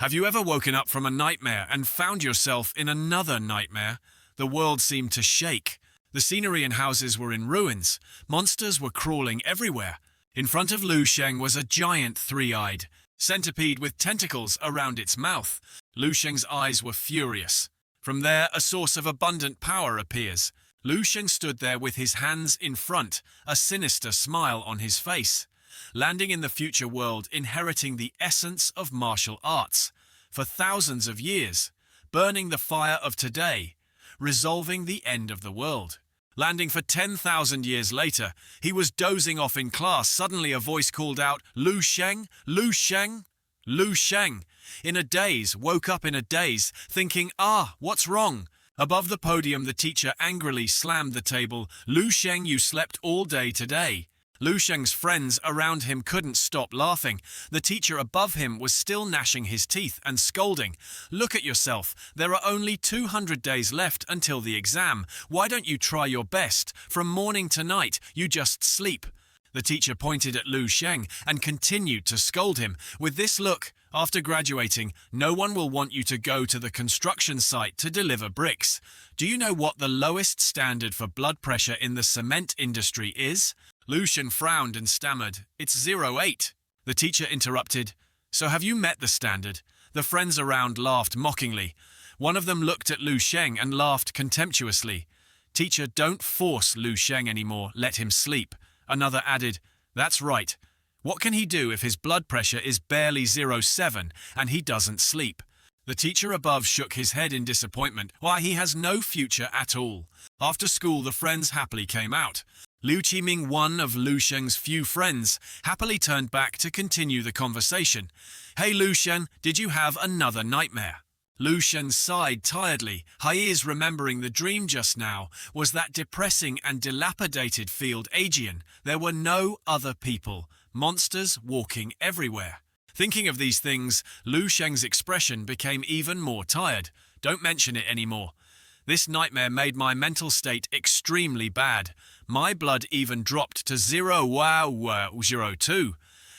Have you ever woken up from a nightmare and found yourself in another nightmare? The world seemed to shake. The scenery and houses were in ruins. Monsters were crawling everywhere. In front of Lu Sheng was a giant three-eyed centipede with tentacles around its mouth. Lu Sheng's eyes were furious. From there, a source of abundant power appears. Lu Sheng stood there with his hands in front, a sinister smile on his face. Landing in the future world, inheriting the essence of martial arts. For thousands of years, burning the fire of today, resolving the end of the world. Landing for 10,000 years later, he was dozing off in class. Suddenly a voice called out, "Lu Sheng, Lu Sheng, Lu Sheng." In a daze, woke up in a daze, thinking, what's wrong? Above the podium, the teacher angrily slammed the table. "Lu Sheng, you slept all day today." Lu Sheng's friends around him couldn't stop laughing. The teacher above him was still gnashing his teeth and scolding. "Look at yourself. There are only 200 days left until the exam. Why don't you try your best? From morning to night, you just sleep." The teacher pointed at Lu Sheng and continued to scold him. "With this look, after graduating, no one will want you to go to the construction site to deliver bricks. Do you know what the lowest standard for blood pressure in the cement industry is?" Lu Sheng frowned and stammered, "It's 08. The teacher interrupted, "So have you met the standard?" The friends around laughed mockingly. One of them looked at Lu Sheng and laughed contemptuously. "Teacher, don't force Lu Sheng anymore, let him sleep." Another added, "That's right. What can he do if his blood pressure is barely 07 and he doesn't sleep?" The teacher above shook his head in disappointment. "Why, he has no future at all." After school, the friends happily came out. Liu Qiming, one of Lu Sheng's few friends, happily turned back to continue the conversation. "Hey Lu Sheng, did you have another nightmare?" Lu Sheng sighed tiredly. Hai's remembering the dream just now was that depressing and dilapidated field Aegean. There were no other people, monsters walking everywhere. Thinking of these things, Lu Sheng's expression became even more tired. "Don't mention it anymore. This nightmare made my mental state extremely bad. My blood even dropped to 0.02.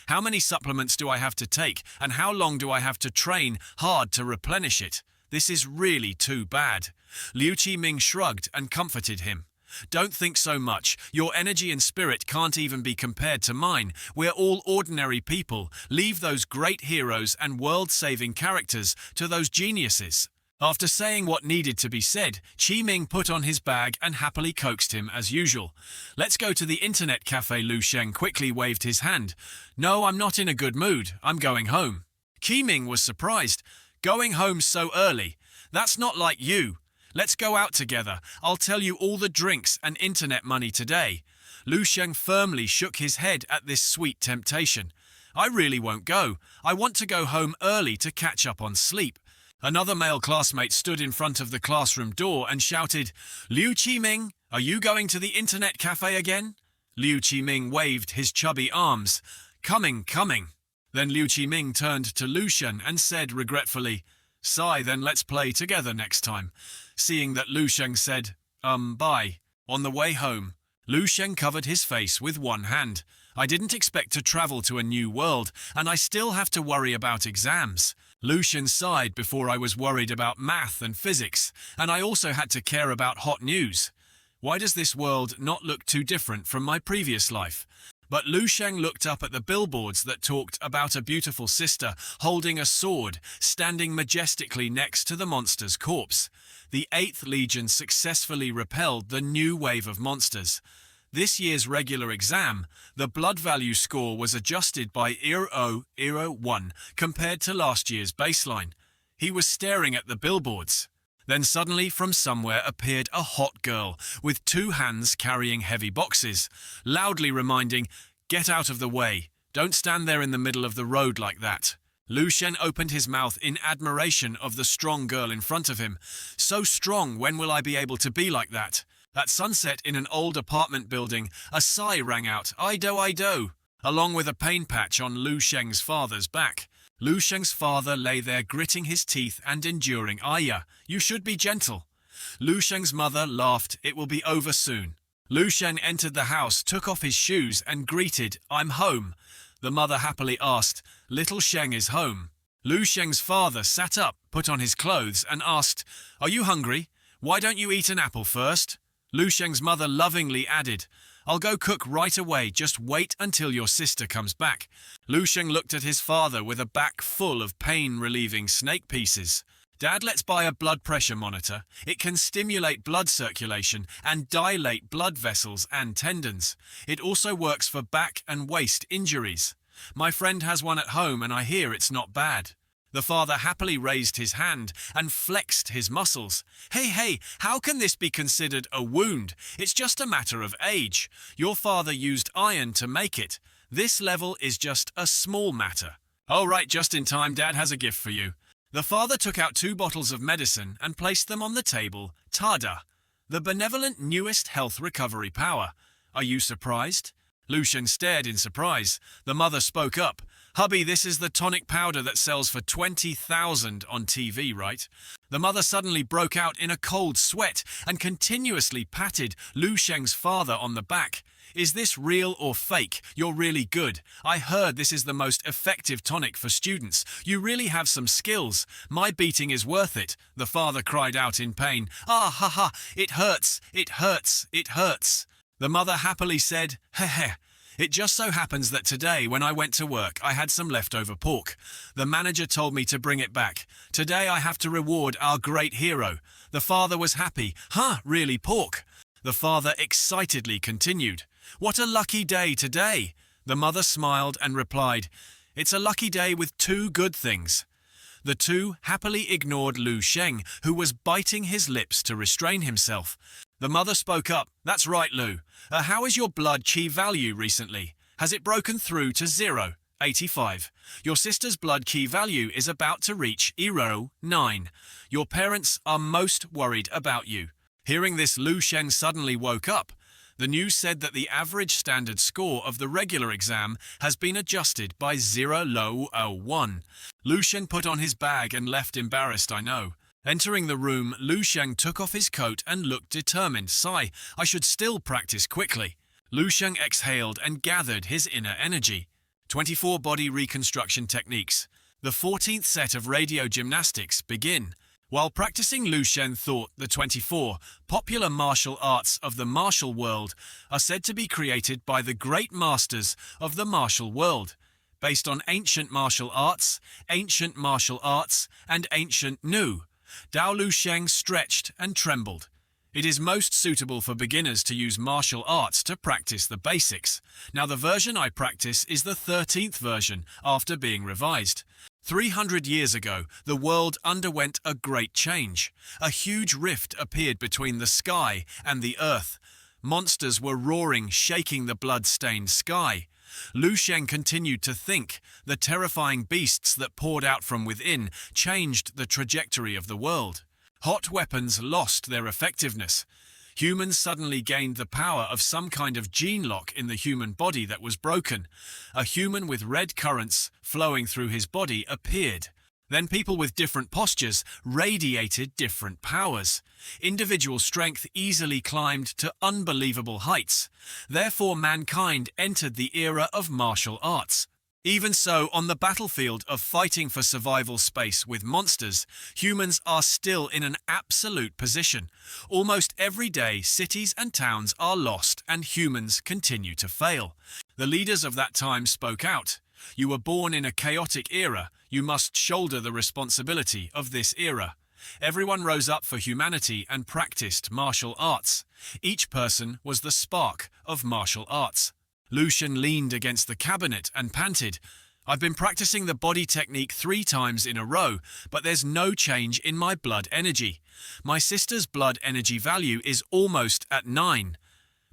How many supplements do I have to take, and how long do I have to train hard to replenish it? This is really too bad." Liu Qiming shrugged and comforted him. "Don't think so much. Your energy and spirit can't even be compared to mine. We're all ordinary people. Leave those great heroes and world-saving characters to those geniuses." After saying what needed to be said, Qiming put on his bag and happily coaxed him as usual. "Let's go to the internet cafe." Lu Sheng quickly waved his hand. "No, I'm not in a good mood. I'm going home." Qiming was surprised. "Going home so early? That's not like you. Let's go out together. I'll tell you all the drinks and internet money today." Lu Sheng firmly shook his head at this sweet temptation. "I really won't go. I want to go home early to catch up on sleep." Another male classmate stood in front of the classroom door and shouted, "Liu Qiming, are you going to the internet cafe again?" Liu Qiming waved his chubby arms. Coming. Then Liu Qiming turned to Lu Sheng and said regretfully, "Sigh, then let's play together next time." Seeing that Lu Sheng said, bye. On the way home, Lu Sheng covered his face with one hand. "I didn't expect to travel to a new world, and I still have to worry about exams." Lu Sheng sighed. "Before I was worried about math and physics, and I also had to care about hot news. Why does this world not look too different from my previous life?" But Lu Sheng looked up at the billboards that talked about a beautiful sister holding a sword, standing majestically next to the monster's corpse. The 8th Legion successfully repelled the new wave of monsters. This year's regular exam, the blood value score was adjusted by 0.001 compared to last year's baseline. He was staring at the billboards. Then suddenly from somewhere appeared a hot girl with 2 hands carrying heavy boxes, loudly reminding, "Get out of the way. Don't stand there in the middle of the road like that." Lu Sheng opened his mouth in admiration of the strong girl in front of him. "So strong, when will I be able to be like that?" At sunset in an old apartment building, a sigh rang out, "I-do," along with a pain patch on Lu Sheng's father's back. Lu Sheng's father lay there gritting his teeth and enduring. "Aya, you should be gentle." Lu Sheng's mother laughed. "It will be over soon." Lu Sheng entered the house, took off his shoes and greeted, "I'm home." The mother happily asked, "Little Sheng is home?" Lu Sheng's father sat up, put on his clothes, and asked, "Are you hungry? Why don't you eat an apple first?" Lu Sheng's mother lovingly added, "I'll go cook right away, just wait until your sister comes back." Lu Sheng looked at his father with a back full of pain-relieving snake pieces. "Dad, let's buy a blood pressure monitor. It can stimulate blood circulation and dilate blood vessels and tendons. It also works for back and waist injuries. My friend has one at home and I hear it's not bad." The father happily raised his hand and flexed his muscles. Hey, how can this be considered a wound? It's just a matter of age. Your father used iron to make it. This level is just a small matter." "Oh right, just in time, Dad has a gift for you." The father took out 2 bottles of medicine and placed them on the table. Tada, the benevolent newest health recovery power. "Are you surprised?" Lu Sheng stared in surprise. The mother spoke up. "Hubby, this is the tonic powder that sells for 20,000 on TV, right?" The mother suddenly broke out in a cold sweat and continuously patted Lu Sheng's father on the back. "Is this real or fake? You're really good. I heard this is the most effective tonic for students. You really have some skills. My beating is worth it." The father cried out in pain. "Ah, ha ha, it hurts, it hurts, it hurts." The mother happily said, "Heh. It just so happens that today, when I went to work, I had some leftover pork. The manager told me to bring it back. Today I have to reward our great hero." The father was happy. "Huh, really pork?" The father excitedly continued, "What a lucky day today." The mother smiled and replied, "It's a lucky day with 2 good things." The 2 happily ignored Lu Sheng, who was biting his lips to restrain himself. The mother spoke up. "That's right, Lu. How is your blood chi value recently? Has it broken through to 0.85? Your sister's blood chi value is about to reach 0.9. Your parents are most worried about you." Hearing this, Lu Sheng suddenly woke up. The news said that the average standard score of the regular exam has been adjusted by 0.01. Lu Sheng put on his bag and left embarrassed, I know. Entering the room, Lu Sheng took off his coat and looked determined. "Sigh, I should still practice quickly." Lu Sheng exhaled and gathered his inner energy. 24 body reconstruction techniques. The 14th set of radio gymnastics begin. While practicing, Lu Sheng thought the 24 popular martial arts of the martial world are said to be created by the great masters of the martial world, based on ancient martial arts, and ancient Nu. Dao Lu Sheng stretched and trembled. It is most suitable for beginners to use martial arts to practice the basics. Now the version I practice is the 13th version after being revised. 300 years ago, the world underwent a great change. A huge rift appeared between the sky and the earth. Monsters were roaring, shaking the blood-stained sky. Lu Sheng continued to think. The terrifying beasts that poured out from within changed the trajectory of the world. Hot weapons lost their effectiveness. Humans suddenly gained the power of some kind of gene lock in the human body that was broken. A human with red currents flowing through his body appeared. Then people with different postures radiated different powers. Individual strength easily climbed to unbelievable heights. Therefore, mankind entered the era of martial arts. Even so, on the battlefield of fighting for survival space with monsters, humans are still in an absolute position. Almost every day, cities and towns are lost and humans continue to fail. The leaders of that time spoke out. "You were born in a chaotic era. You must shoulder the responsibility of this era." Everyone rose up for humanity and practiced martial arts. Each person was the spark of martial arts. Lu Sheng leaned against the cabinet and panted, "I've been practicing the body technique 3 times in a row, but there's no change in my blood energy. My sister's blood energy value is almost at 9.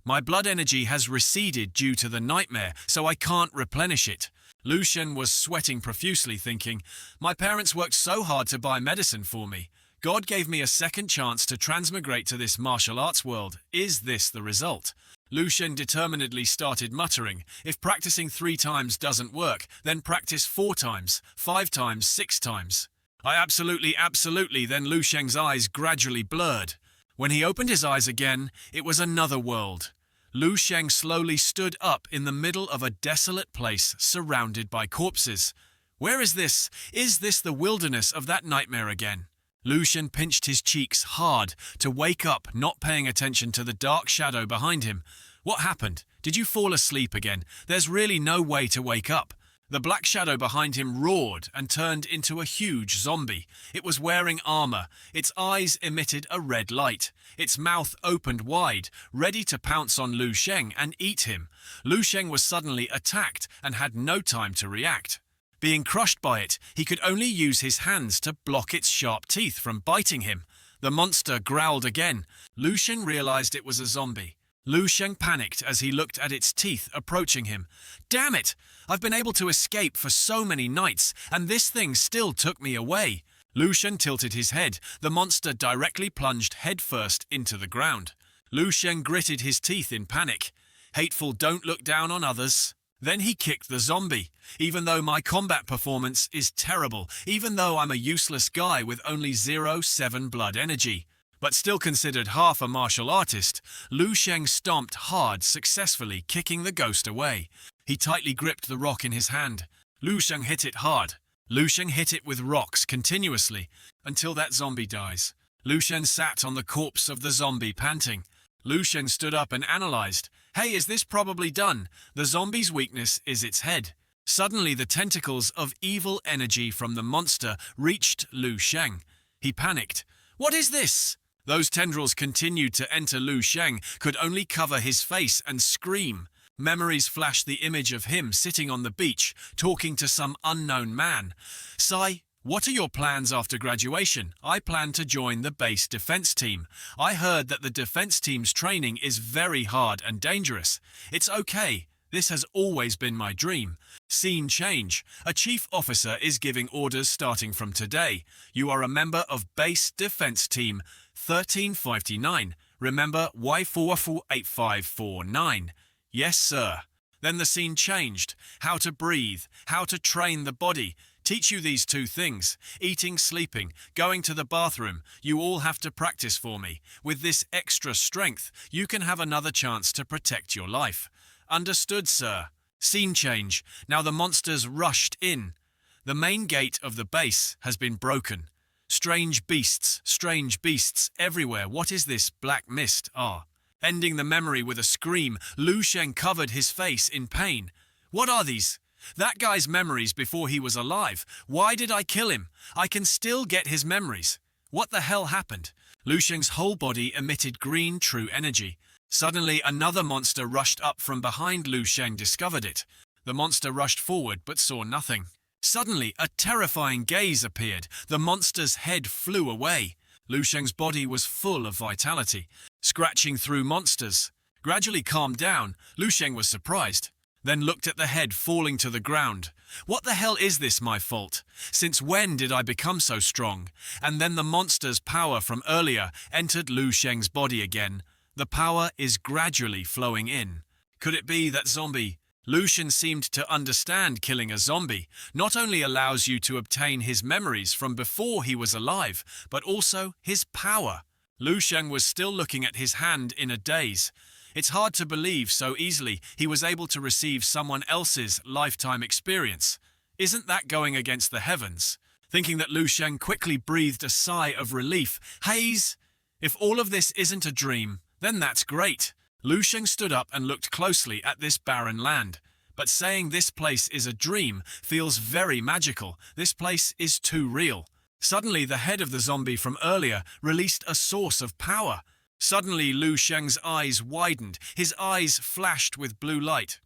My blood energy has receded due to the nightmare, so I can't replenish it." Lu Sheng was sweating profusely, thinking, "My parents worked so hard to buy medicine for me. God gave me a second chance to transmigrate to this martial arts world. Is this the result?" Lu Sheng determinedly started muttering, "If practicing 3 times doesn't work, then practice 4 times, 5 times, 6 times. I absolutely. Then Lu Sheng's eyes gradually blurred. When he opened his eyes again, it was another world. Lu Sheng slowly stood up in the middle of a desolate place surrounded by corpses. Where is this? Is this the wilderness of that nightmare again? Lu Shen pinched his cheeks hard to wake up, not paying attention to the dark shadow behind him. What happened? Did you fall asleep again? There's really no way to wake up. The black shadow behind him roared and turned into a huge zombie. It was wearing armor. Its eyes emitted a red light. Its mouth opened wide, ready to pounce on Lu Sheng and eat him. Lu Sheng was suddenly attacked and had no time to react. Being crushed by it, he could only use his hands to block its sharp teeth from biting him. The monster growled again. Lu Sheng realized it was a zombie. Lu Sheng panicked as he looked at its teeth approaching him. Damn it! I've been able to escape for so many nights, and this thing still took me away. Lu Sheng tilted his head. The monster directly plunged headfirst into the ground. Lu Sheng gritted his teeth in panic. Hateful, don't look down on others. Then he kicked the zombie. Even though my combat performance is terrible, even though I'm a useless guy with only 0.7 blood energy, but still considered half a martial artist, Lu Sheng stomped hard, successfully kicking the ghost away. He tightly gripped the rock in his hand. Lu Sheng hit it hard. Lu Sheng hit it with rocks continuously until that zombie dies. Lu Sheng sat on the corpse of the zombie, panting. Lu Sheng stood up and analyzed. Hey, is this probably done? The zombie's weakness is its head. Suddenly, the tentacles of evil energy from the monster reached Lu Sheng. He panicked. What is this? Those tendrils continued to enter Lu Sheng, could only cover his face and scream. Memories flashed the image of him sitting on the beach, talking to some unknown man. Sai, what are your plans after graduation? I plan to join the base defense team. I heard that the defense team's training is very hard and dangerous. It's okay. This has always been my dream. Scene change. A chief officer is giving orders starting from today. You are a member of base defense team 1359. Remember Y448549. Yes, sir. Then the scene changed. How to breathe, how to train the body. Teach you these two things. Eating, sleeping, going to the bathroom. You all have to practice for me. With this extra strength, you can have another chance to protect your life. Understood, sir. Scene change. Now the monsters rushed in. The main gate of the base has been broken. Strange beasts everywhere. What is this black mist? Ending the memory with a scream, Lu Sheng covered his face in pain. What are these? That guy's memories before he was alive. Why did I kill him? I can still get his memories. What the hell happened? Lu Sheng's whole body emitted green true energy. Suddenly, another monster rushed up from behind. Lu Sheng discovered it. The monster rushed forward but saw nothing. Suddenly, a terrifying gaze appeared. The monster's head flew away. Lu Sheng's body was full of vitality, scratching through monsters. Gradually calmed down, Lu Sheng was surprised, then looked at the head falling to the ground. What the hell is this my fault? Since when did I become so strong? And then the monster's power from earlier entered Lu Sheng's body again. The power is gradually flowing in. Could it be that zombie? Lu Sheng seemed to understand killing a zombie not only allows you to obtain his memories from before he was alive, but also his power. Lu Sheng was still looking at his hand in a daze. It's hard to believe so easily he was able to receive someone else's lifetime experience. Isn't that going against the heavens? Thinking that, Lu Sheng quickly breathed a sigh of relief. Haze! If all of this isn't a dream, then that's great. Lu Sheng stood up and looked closely at this barren land. But saying this place is a dream feels very magical. This place is too real. Suddenly, the head of the zombie from earlier released a source of power. Suddenly, Lu Sheng's eyes widened. His eyes flashed with blue light.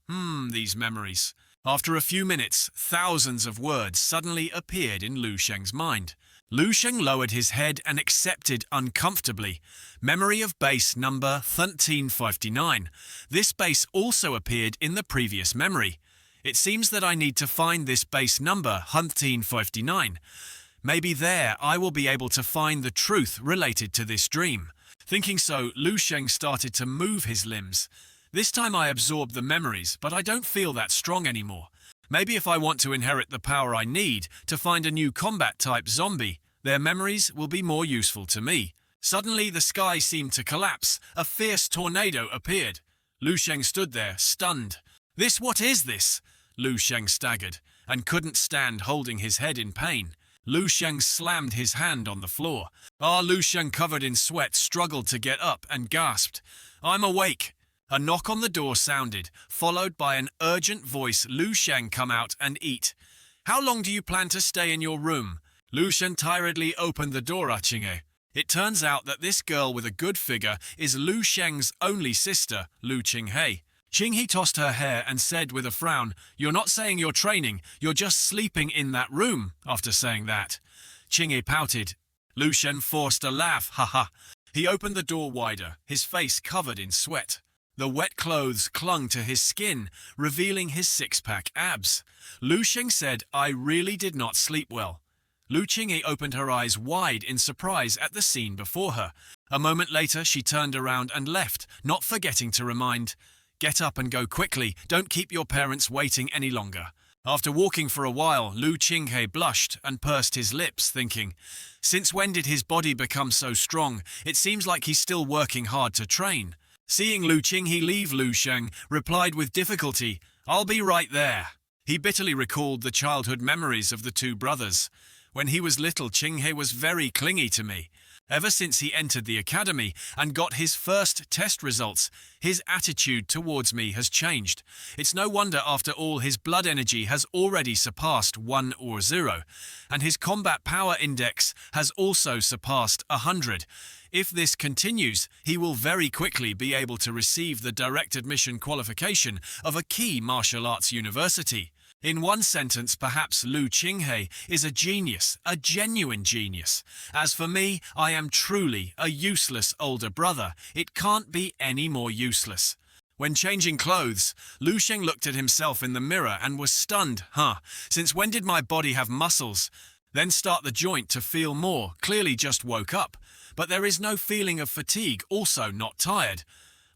These memories. After a few minutes, thousands of words suddenly appeared in Lu Sheng's mind. Lu Sheng lowered his head and accepted uncomfortably. Memory of base number 1359. This base also appeared in the previous memory. It seems that I need to find this base number 1359. Maybe there I will be able to find the truth related to this dream. Thinking so, Lu Sheng started to move his limbs. This time I absorbed the memories, but I don't feel that strong anymore. Maybe if I want to inherit the power I need to find a new combat-type zombie, their memories will be more useful to me. Suddenly, the sky seemed to collapse. A fierce tornado appeared. Lu Sheng stood there, stunned. What is this? Lu Sheng staggered. and couldn't stand holding his head in pain. Lu Sheng slammed his hand on the floor. Lu Sheng, covered in sweat, struggled to get up and gasped, "I'm awake." A knock on the door sounded, followed by an urgent voice. "Lu Sheng, come out and eat." "How long do you plan to stay in your room?" Lu Sheng tiredly opened the door. Chinghe. It turns out that this girl with a good figure is Lu Sheng's only sister, Lu Qinghe. Qinghe tossed her hair and said with a frown, "You're not saying you're training, you're just sleeping in that room." After saying that, Qinghe pouted. Lu Sheng forced a laugh. "Haha." He opened the door wider, his face covered in sweat. The wet clothes clung to his skin, revealing his six-pack abs. Lu Sheng said, "I really did not sleep well." Lu Qinghe opened her eyes wide in surprise at the scene before her. A moment later, she turned around and left, not forgetting to remind, "Get up and go quickly. Don't keep your parents waiting any longer." After walking for a while, Lu Qinghe blushed and pursed his lips, thinking, since when did his body become so strong? It seems like he's still working hard to train. Seeing Lu Qinghe leave, Lu Sheng replied with difficulty, "I'll be right there." He bitterly recalled the childhood memories of the two brothers. "When he was little, Qinghe was very clingy to me. Ever since he entered the academy and got his first test results, his attitude towards me has changed. It's no wonder after all his blood energy has already surpassed 1 or 0, and his combat power index has also surpassed 100. If this continues, he will very quickly be able to receive the direct admission qualification of a key martial arts university." In one sentence, perhaps Lu Qinghe is a genius, a genuine genius. As for me, I am truly a useless older brother. It can't be any more useless. When changing clothes, Lu Sheng looked at himself in the mirror and was stunned. Since when did my body have muscles? Then start the joint to feel more. Clearly just woke up. But there is no feeling of fatigue, also not tired.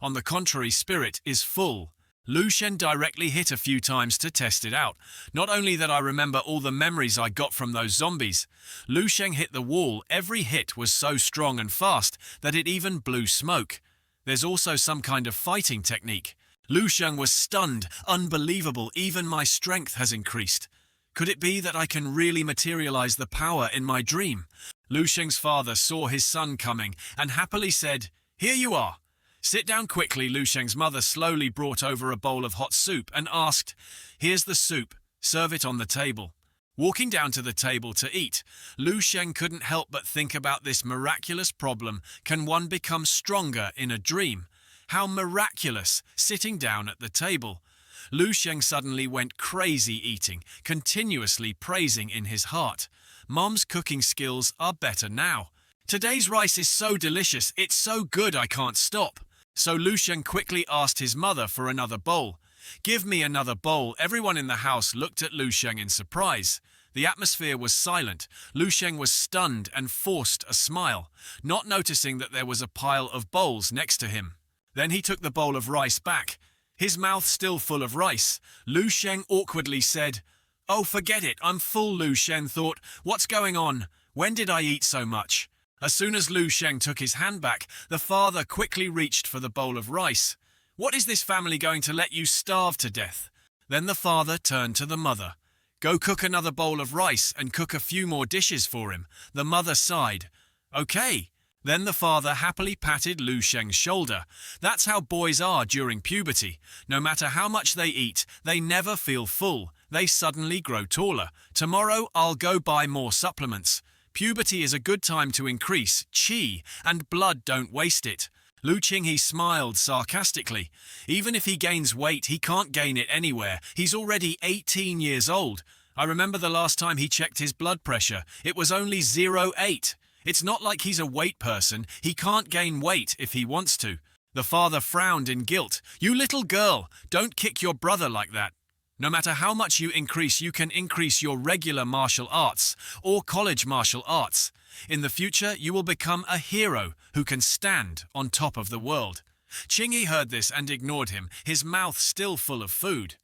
On the contrary, spirit is full. Lu Sheng directly hit a few times to test it out. Not only that I remember all the memories I got from those zombies. Lu Sheng hit the wall. Every hit was so strong and fast that it even blew smoke. There's also some kind of fighting technique. Lu Sheng was stunned. Unbelievable, even my strength has increased. Could it be that I can really materialize the power in my dream? Lu Sheng's father saw his son coming and happily said, "Here you are. Sit down quickly." Lu Sheng's mother slowly brought over a bowl of hot soup and asked, "Here's the soup. Serve it on the table." Walking down to the table to eat, Lu Sheng couldn't help but think about this miraculous problem. Can one become stronger in a dream? How miraculous, sitting down at the table. Lu Sheng suddenly went crazy eating, continuously praising in his heart, "Mom's cooking skills are better now. Today's rice is so delicious, it's so good I can't stop." So Lu Sheng quickly asked his mother for another bowl. "Give me another bowl." Everyone in the house looked at Lu Sheng in surprise. The atmosphere was silent. Lu Sheng was stunned and forced a smile, not noticing that there was a pile of bowls next to him. Then he took the bowl of rice back, his mouth still full of rice. Lu Sheng awkwardly said, "Oh, forget it, I'm full." Lu Sheng thought, "What's going on? When did I eat so much?" As soon as Lu Sheng took his hand back, the father quickly reached for the bowl of rice. "What is this family going to let you starve to death?" Then the father turned to the mother. "Go cook another bowl of rice and cook a few more dishes for him." The mother sighed. "Okay." Then the father happily patted Lu Sheng's shoulder. That's how boys are during puberty. No matter how much they eat, they never feel full. They suddenly grow taller. "Tomorrow I'll go buy more supplements. Puberty is a good time to increase qi and blood, don't waste it." Lu Qinghe smiled sarcastically. Even if he gains weight, he can't gain it anywhere. He's already 18 years old. I remember the last time he checked his blood pressure. It was only 0.8. It's not like he's a weight person. He can't gain weight if he wants to. The father frowned in guilt. "You little girl, don't kick your brother like that. No matter how much you can increase your regular martial arts or college martial arts. In the future, you will become a hero who can stand on top of the world." Qinghe heard this and ignored him, his mouth still full of food.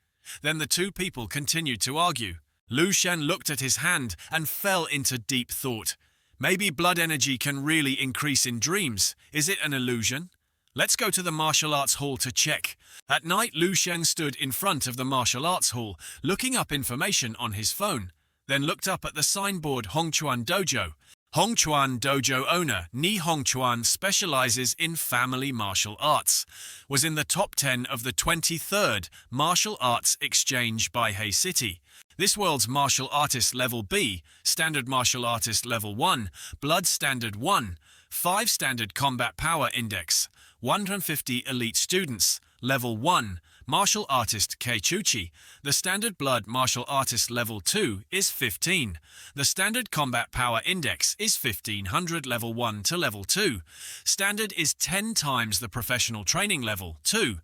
Then the two people continued to argue. Lu Sheng looked at his hand and fell into deep thought. Maybe blood energy can really increase in dreams. Is it an illusion? Let's go to the martial arts hall to check. At night, Lu Sheng stood in front of the martial arts hall, looking up information on his phone, then looked up at the signboard Hongchuan Dojo. Hongchuan Dojo owner Ni Hongchuan specializes in family martial arts, was in the top 10 of the 23rd Martial Arts Exchange by Hay City. This world's martial artist level B, standard martial artist level 1, blood standard 1, 5 standard combat power index, 150 elite students, level 1, martial artist Keichuchi. The standard blood martial artist level 2 is 15. The standard combat power index is 1500 level 1 to level 2. Standard is 10 times the professional training level 2.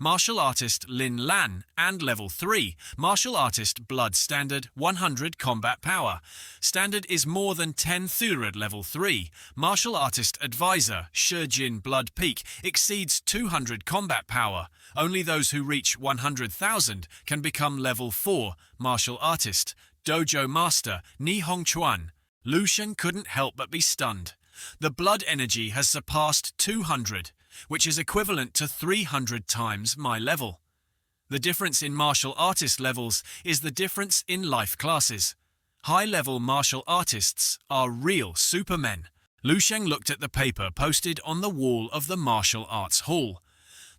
Martial artist Lin Lan and level 3. Martial artist blood standard 100 combat power. Standard is more than 10 Thurad level 3. Martial artist advisor Shijin blood peak exceeds 200 combat power. Only those who reach 100,000 can become level 4 martial artist. Dojo master Ni Hongchuan. Lu Sheng couldn't help but be stunned. The blood energy has surpassed 200. Which is equivalent to 300 times my level. The difference in martial artist levels is the difference in life classes. High-level martial artists are real supermen. Lu Sheng looked at the paper posted on the wall of the martial arts hall.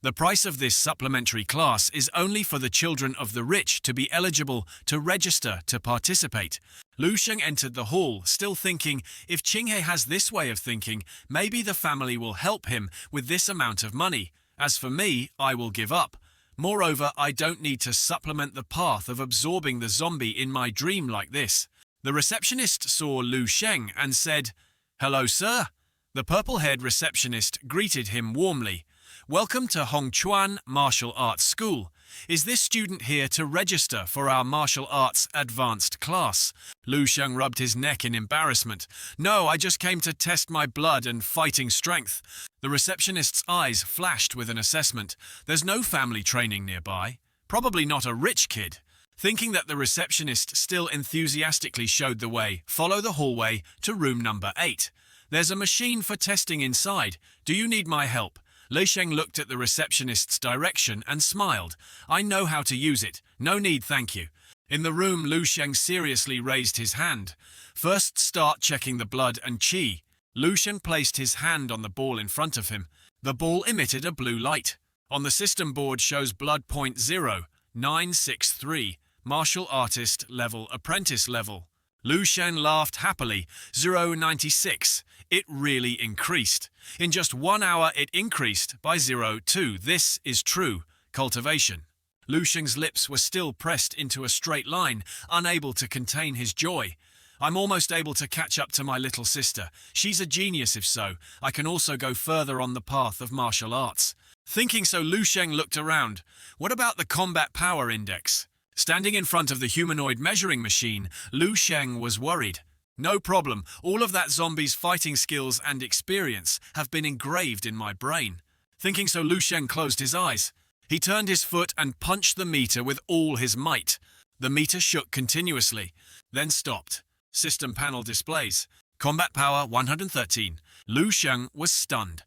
The price of this supplementary class is only for the children of the rich to be eligible to register to participate. Lu Sheng entered the hall, still thinking, if Qinghe has this way of thinking, maybe the family will help him with this amount of money. As for me, I will give up. Moreover, I don't need to supplement the path of absorbing the zombie in my dream like this. The receptionist saw Lu Sheng and said, "Hello, sir." The purple-haired receptionist greeted him warmly. "Welcome to Hongchuan Martial Arts School. Is this student here to register for our martial arts advanced class?" Lu Sheng rubbed his neck in embarrassment. "No, I just came to test my blood and fighting strength." The receptionist's eyes flashed with an assessment. "There's no family training nearby. Probably not a rich kid." Thinking that the receptionist still enthusiastically showed the way, follow the hallway to room number 8. "There's a machine for testing inside. Do you need my help?" Lu Sheng looked at the receptionist's direction and smiled. "I know how to use it. No need, thank you." In the room, Lu Sheng seriously raised his hand. "First start checking the blood and qi." Lu Sheng placed his hand on the ball in front of him. The ball emitted a blue light. On the system board shows blood point 0.963, martial artist level, apprentice level. Lu Sheng laughed happily. 0.96. It really increased. In just 1 hour it increased by 0.2. This is true cultivation. Lu Sheng's lips were still pressed into a straight line, unable to contain his joy. "I'm almost able to catch up to my little sister. She's a genius if so. I can also go further on the path of martial arts." Thinking so, Lu Sheng looked around. What about the combat power index? Standing in front of the humanoid measuring machine, Lu Sheng was worried. "No problem, all of that zombie's fighting skills and experience have been engraved in my brain." Thinking so, Lu Sheng closed his eyes. He turned his foot and punched the meter with all his might. The meter shook continuously, then stopped. System panel displays. Combat power 113. Lu Sheng was stunned.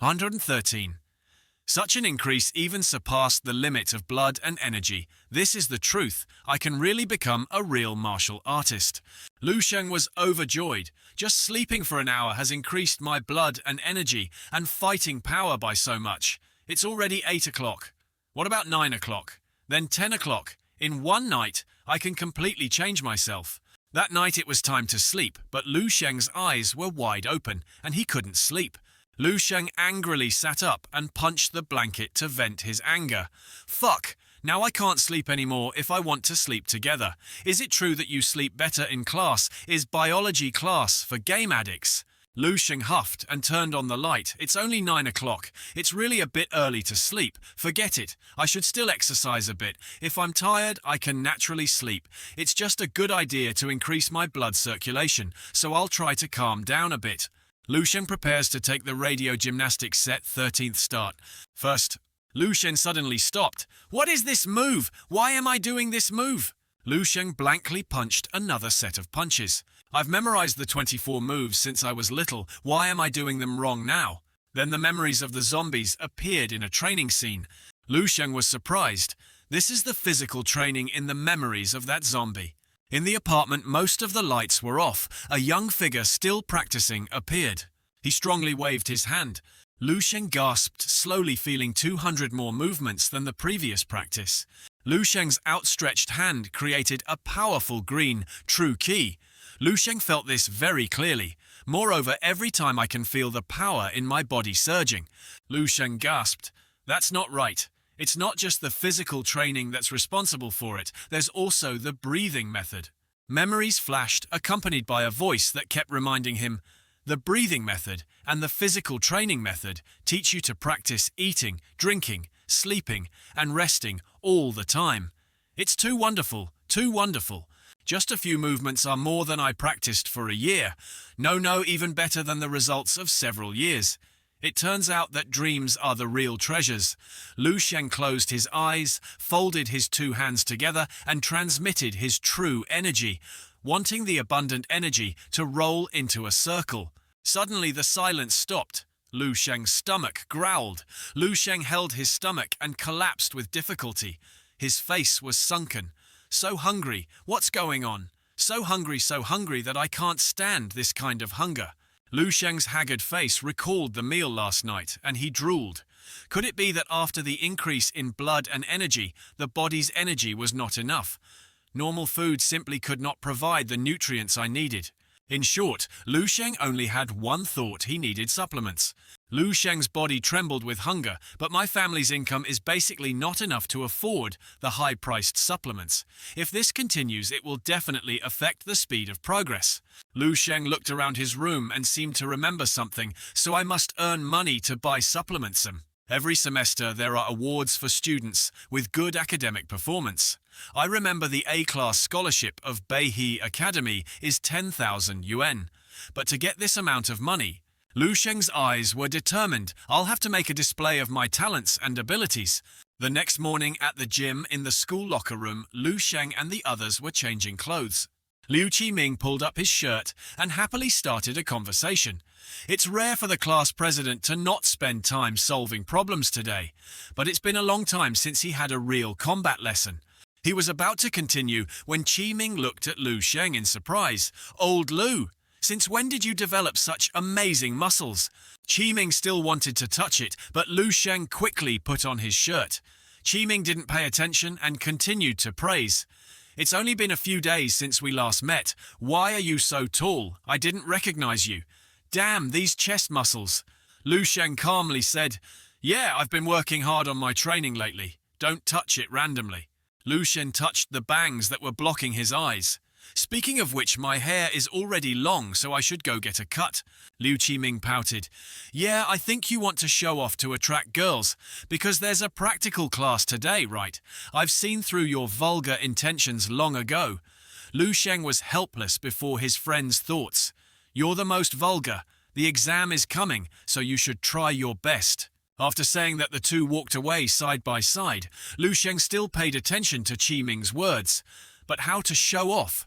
113. Such an increase even surpassed the limit of blood and energy. This is the truth. I can really become a real martial artist. Lu Sheng was overjoyed. Just sleeping for an hour has increased my blood and energy and fighting power by so much. It's already 8 o'clock. What about 9 o'clock? Then 10 o'clock. In one night, I can completely change myself. That night it was time to sleep, but Lu Sheng's eyes were wide open and he couldn't sleep. Lu Sheng angrily sat up and punched the blanket to vent his anger. "Fuck! Now I can't sleep anymore if I want to sleep together. Is it true that you sleep better in class? Is biology class for game addicts?" Lu Sheng huffed and turned on the light. "It's only 9 o'clock. It's really a bit early to sleep. Forget it. I should still exercise a bit. If I'm tired, I can naturally sleep. It's just a good idea to increase my blood circulation, so I'll try to calm down a bit." Lu Sheng prepares to take the radio gymnastics set 13th start. First, Lu Sheng suddenly stopped. "What is this move? Why am I doing this move?" Lu Sheng blankly punched another set of punches. "I've memorized the 24 moves since I was little. Why am I doing them wrong now?" Then the memories of the zombies appeared in a training scene. Lu Sheng was surprised. This is the physical training in the memories of that zombie. In the apartment, most of the lights were off. A young figure still practicing appeared. He strongly waved his hand. Lu Sheng gasped, slowly feeling 200 more movements than the previous practice. Lu Sheng's outstretched hand created a powerful green, true key. Lu Sheng felt this very clearly. Moreover, every time I can feel the power in my body surging. Lu Sheng gasped. That's not right. It's not just the physical training that's responsible for it. There's also the breathing method. Memories flashed, accompanied by a voice that kept reminding him, the breathing method and the physical training method teach you to practice eating, drinking, sleeping, and resting all the time. It's too wonderful, too wonderful. Just a few movements are more than I practiced for a year. No, even better than the results of several years. It turns out that dreams are the real treasures. Lu Sheng closed his eyes, folded his two hands together, and transmitted his true energy, wanting the abundant energy to roll into a circle. Suddenly the silence stopped. Lu Sheng's stomach growled. Lu Sheng held his stomach and collapsed with difficulty. His face was sunken. So hungry, what's going on? So hungry that I can't stand this kind of hunger. Lu Sheng's haggard face recalled the meal last night, and he drooled. Could it be that after the increase in blood and energy, the body's energy was not enough? Normal food simply could not provide the nutrients I needed. In short, Lu Sheng only had one thought: he needed supplements. Lu Sheng's body trembled with hunger, but my family's income is basically not enough to afford the high-priced supplements. If this continues, it will definitely affect the speed of progress. Lu Sheng looked around his room and seemed to remember something, so I must earn money to buy supplements. Every semester there are awards for students with good academic performance. I remember the A-class scholarship of Beihai Academy is 10,000 yuan. But to get this amount of money, Lu Sheng's eyes were determined. I'll have to make a display of my talents and abilities. The next morning at the gym in the school locker room, Lu Sheng and the others were changing clothes. Liu Qiming pulled up his shirt and happily started a conversation. It's rare for the class president to not spend time solving problems today, but it's been a long time since he had a real combat lesson. He was about to continue when Qiming looked at Lu Sheng in surprise. Old Lu, since when did you develop such amazing muscles? Qiming still wanted to touch it, but Lu Sheng quickly put on his shirt. Qiming didn't pay attention and continued to praise. It's only been a few days since we last met. Why are you so tall? I didn't recognize you. Damn, these chest muscles. Lu Sheng calmly said, Yeah, I've been working hard on my training lately. Don't touch it randomly. Lu Sheng touched the bangs that were blocking his eyes. Speaking of which, my hair is already long, so I should go get a cut. Liu Qiming pouted. Yeah, I think you want to show off to attract girls, because there's a practical class today, right? I've seen through your vulgar intentions long ago. Lu Sheng was helpless before his friend's thoughts. You're the most vulgar. The exam is coming, so you should try your best. After saying that, the two walked away side by side. Lu Sheng still paid attention to Qiming's words. But how to show off?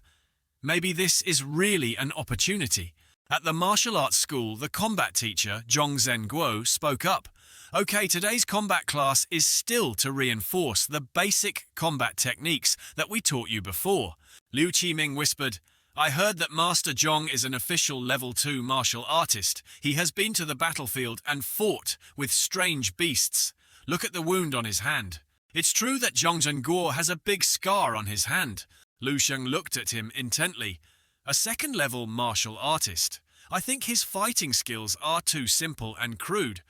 Maybe this is really an opportunity. At the martial arts school, the combat teacher, Zhong Zhenguo, spoke up. Okay, today's combat class is still to reinforce the basic combat techniques that we taught you before. Liu Qiming whispered, I heard that Master Zhong is an official level 2 martial artist. He has been to the battlefield and fought with strange beasts. Look at the wound on his hand. It's true that Zhong Zhenguo has a big scar on his hand. Lu Sheng looked at him intently. A second-level martial artist. I think his fighting skills are too simple and crude.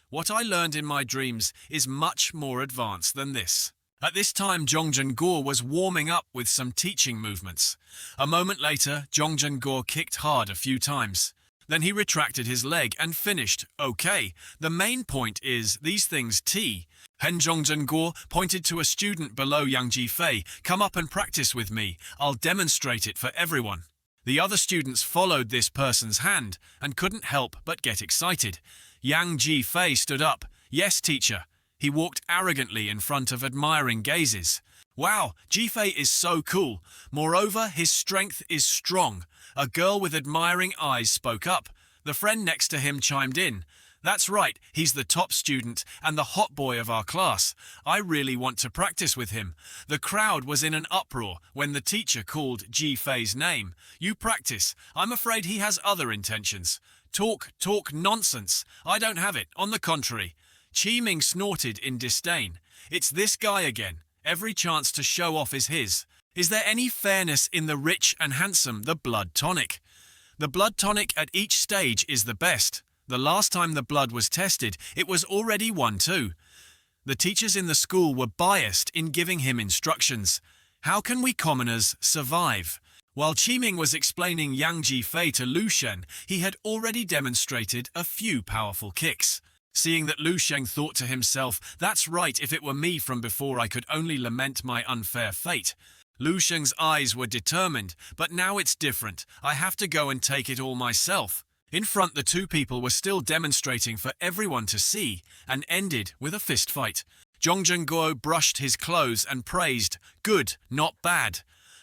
What I learned in my dreams is much more advanced than this. At this time, Zhong Zhenguo was warming up with some teaching movements. A moment later, Zhong Zhenguo kicked hard a few times. Then he retracted his leg and finished. Okay, the main point is these things T. Hen Zhong Zhenguo pointed to a student below Yang Jifei. Come up and practice with me. I'll demonstrate it for everyone. The other students followed this person's hand and couldn't help but get excited. Yang Jifei stood up. Yes, teacher. He walked arrogantly in front of admiring gazes. Wow, Jifei is so cool. Moreover, his strength is strong. A girl with admiring eyes spoke up. The friend next to him chimed in. That's right, he's the top student and the hot boy of our class. I really want to practice with him. The crowd was in an uproar when the teacher called Ji Fei's name. You practice. I'm afraid he has other intentions. Talk nonsense. I don't have it. On the contrary. Qi Ming snorted in disdain. It's this guy again. Every chance to show off is his. Is there any fairness in the rich and handsome, the blood tonic? The blood tonic at each stage is the best. The last time the blood was tested, it was already 1-2. The teachers in the school were biased in giving him instructions. How can we commoners survive? While Qiming was explaining Yang Jifei to Lu Sheng, he had already demonstrated a few powerful kicks. Seeing that Lu Sheng thought to himself, that's right, if it were me from before I could only lament my unfair fate. Lu Sheng's eyes were determined, but now it's different. I have to go and take it all myself. In front, the two people were still demonstrating for everyone to see, and ended with a fistfight. Zhong Zhenguo brushed his clothes and praised, good, not bad.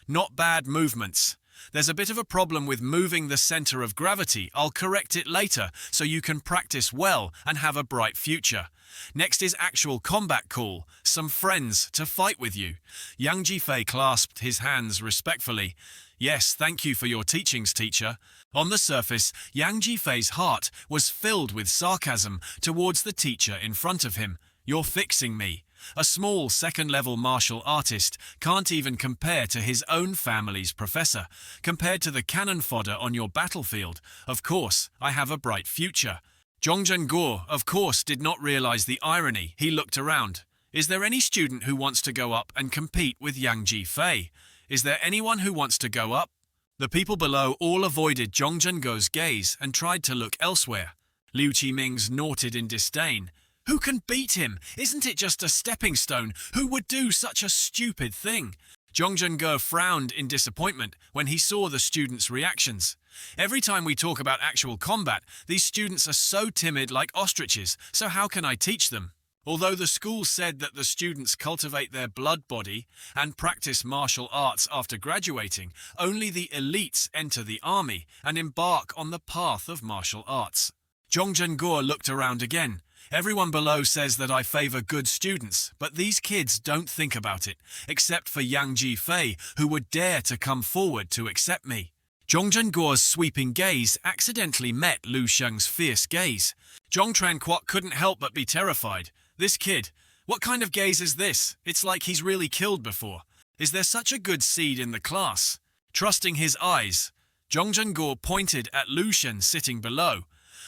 Not bad movements. There's a bit of a problem with moving the center of gravity. I'll correct it later, so you can practice well and have a bright future. Next is actual combat call, some friends to fight with you. Yang Jifei clasped his hands respectfully. Yes, thank you for your teachings, teacher. On the surface, Yang Jifei's heart was filled with sarcasm towards the teacher in front of him. You're fixing me. A small second-level martial artist can't even compare to his own family's professor. Compared to the cannon fodder on your battlefield, of course, I have a bright future. Zhong Zhenguo, of course, did not realize the irony. He looked around. Is there any student who wants to go up and compete with Yang Jifei? Is there anyone who wants to go up? The people below all avoided Zhong Zhenguo's gaze and tried to look elsewhere. Liu Qiming snorted in disdain. Who can beat him? Isn't it just a stepping stone? Who would do such a stupid thing? Zhong Zhenguo frowned in disappointment when he saw the students' reactions. Every time we talk about actual combat, these students are so timid like ostriches, so how can I teach them? Although the school said that the students cultivate their blood body and practice martial arts after graduating, only the elites enter the army and embark on the path of martial arts. Zhong Zhenguo looked around again. Everyone below says that I favor good students, but these kids don't think about it, except for Yang Jifei, who would dare to come forward to accept me. Zhong Zhenguo's sweeping gaze accidentally met Lu Sheng's fierce gaze. Zhong Tranquat couldn't help but be terrified. This kid, what kind of gaze is this? It's like he's really killed before. Is there such a good seed in the class? Trusting his eyes, Zhong Zhenguo pointed at Lu Sheng sitting below.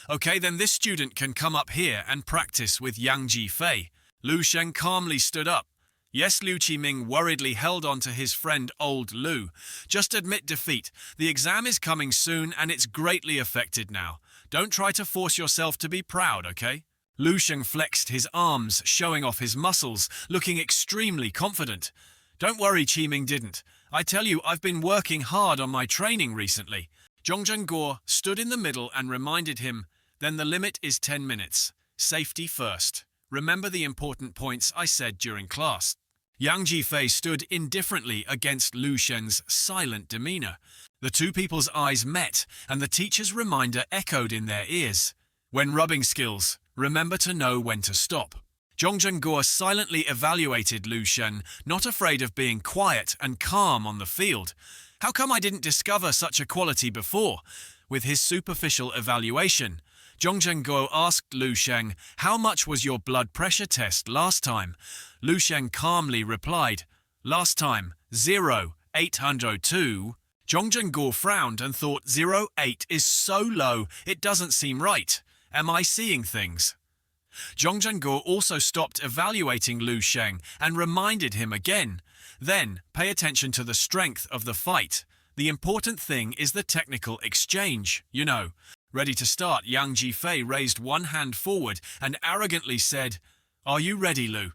Okay, then this student can come up here and practice with Yang Jifei. Lu Sheng calmly stood up. Yes, Liu Qiming worriedly held on to his friend old Lu. Just admit defeat. The exam is coming soon and it's greatly affected now. Don't try to force yourself to be proud, okay? Lu Sheng flexed his arms, showing off his muscles, looking extremely confident. Don't worry, Qiming didn't. I tell you, I've been working hard on my training recently. Zhong Zhenguo stood in the middle and reminded him, then the limit is 10 minutes. Safety first. Remember the important points I said during class. Yang Jifei stood indifferently against Lu Sheng's silent demeanor. The two people's eyes met, and the teacher's reminder echoed in their ears. When rubbing skills, remember to know when to stop. Zhong Zhenguo silently evaluated Lu Sheng, not afraid of being quiet and calm on the field. How come I didn't discover such a quality before? With his superficial evaluation, Zhong Zhenguo asked Lu Sheng, how much was your blood pressure test last time? Lu Sheng calmly replied, last time, 0,802. Zhong Zhenguo frowned and thought 0,8 is so low, it doesn't seem right. Am I seeing things? Zhong Zhenguo also stopped evaluating Lu Sheng and reminded him again. Then, pay attention to the strength of the fight. The important thing is the technical exchange, you know. Ready to start, Yang Jifei raised one hand forward and arrogantly said, are you ready, Lu?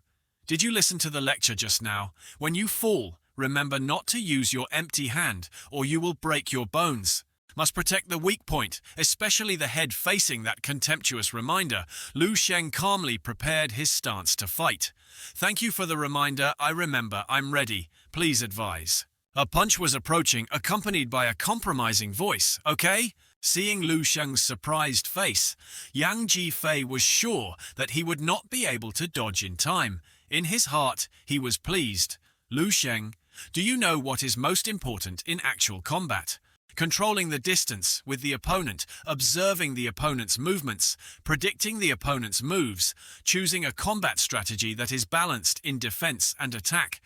Did you listen to the lecture just now? When you fall, remember not to use your empty hand or you will break your bones. Must protect the weak point, especially the head facing that contemptuous reminder. Lu Sheng calmly prepared his stance to fight. Thank you for the reminder. I remember. I'm ready. Please advise. A punch was approaching, accompanied by a compromising voice. Okay? Seeing Lu Sheng's surprised face, Yang Jifei was sure that he would not be able to dodge in time. In his heart, he was pleased. Lu Sheng, do you know what is most important in actual combat? Controlling the distance with the opponent, observing the opponent's movements, predicting the opponent's moves, choosing a combat strategy that is balanced in defense and attack,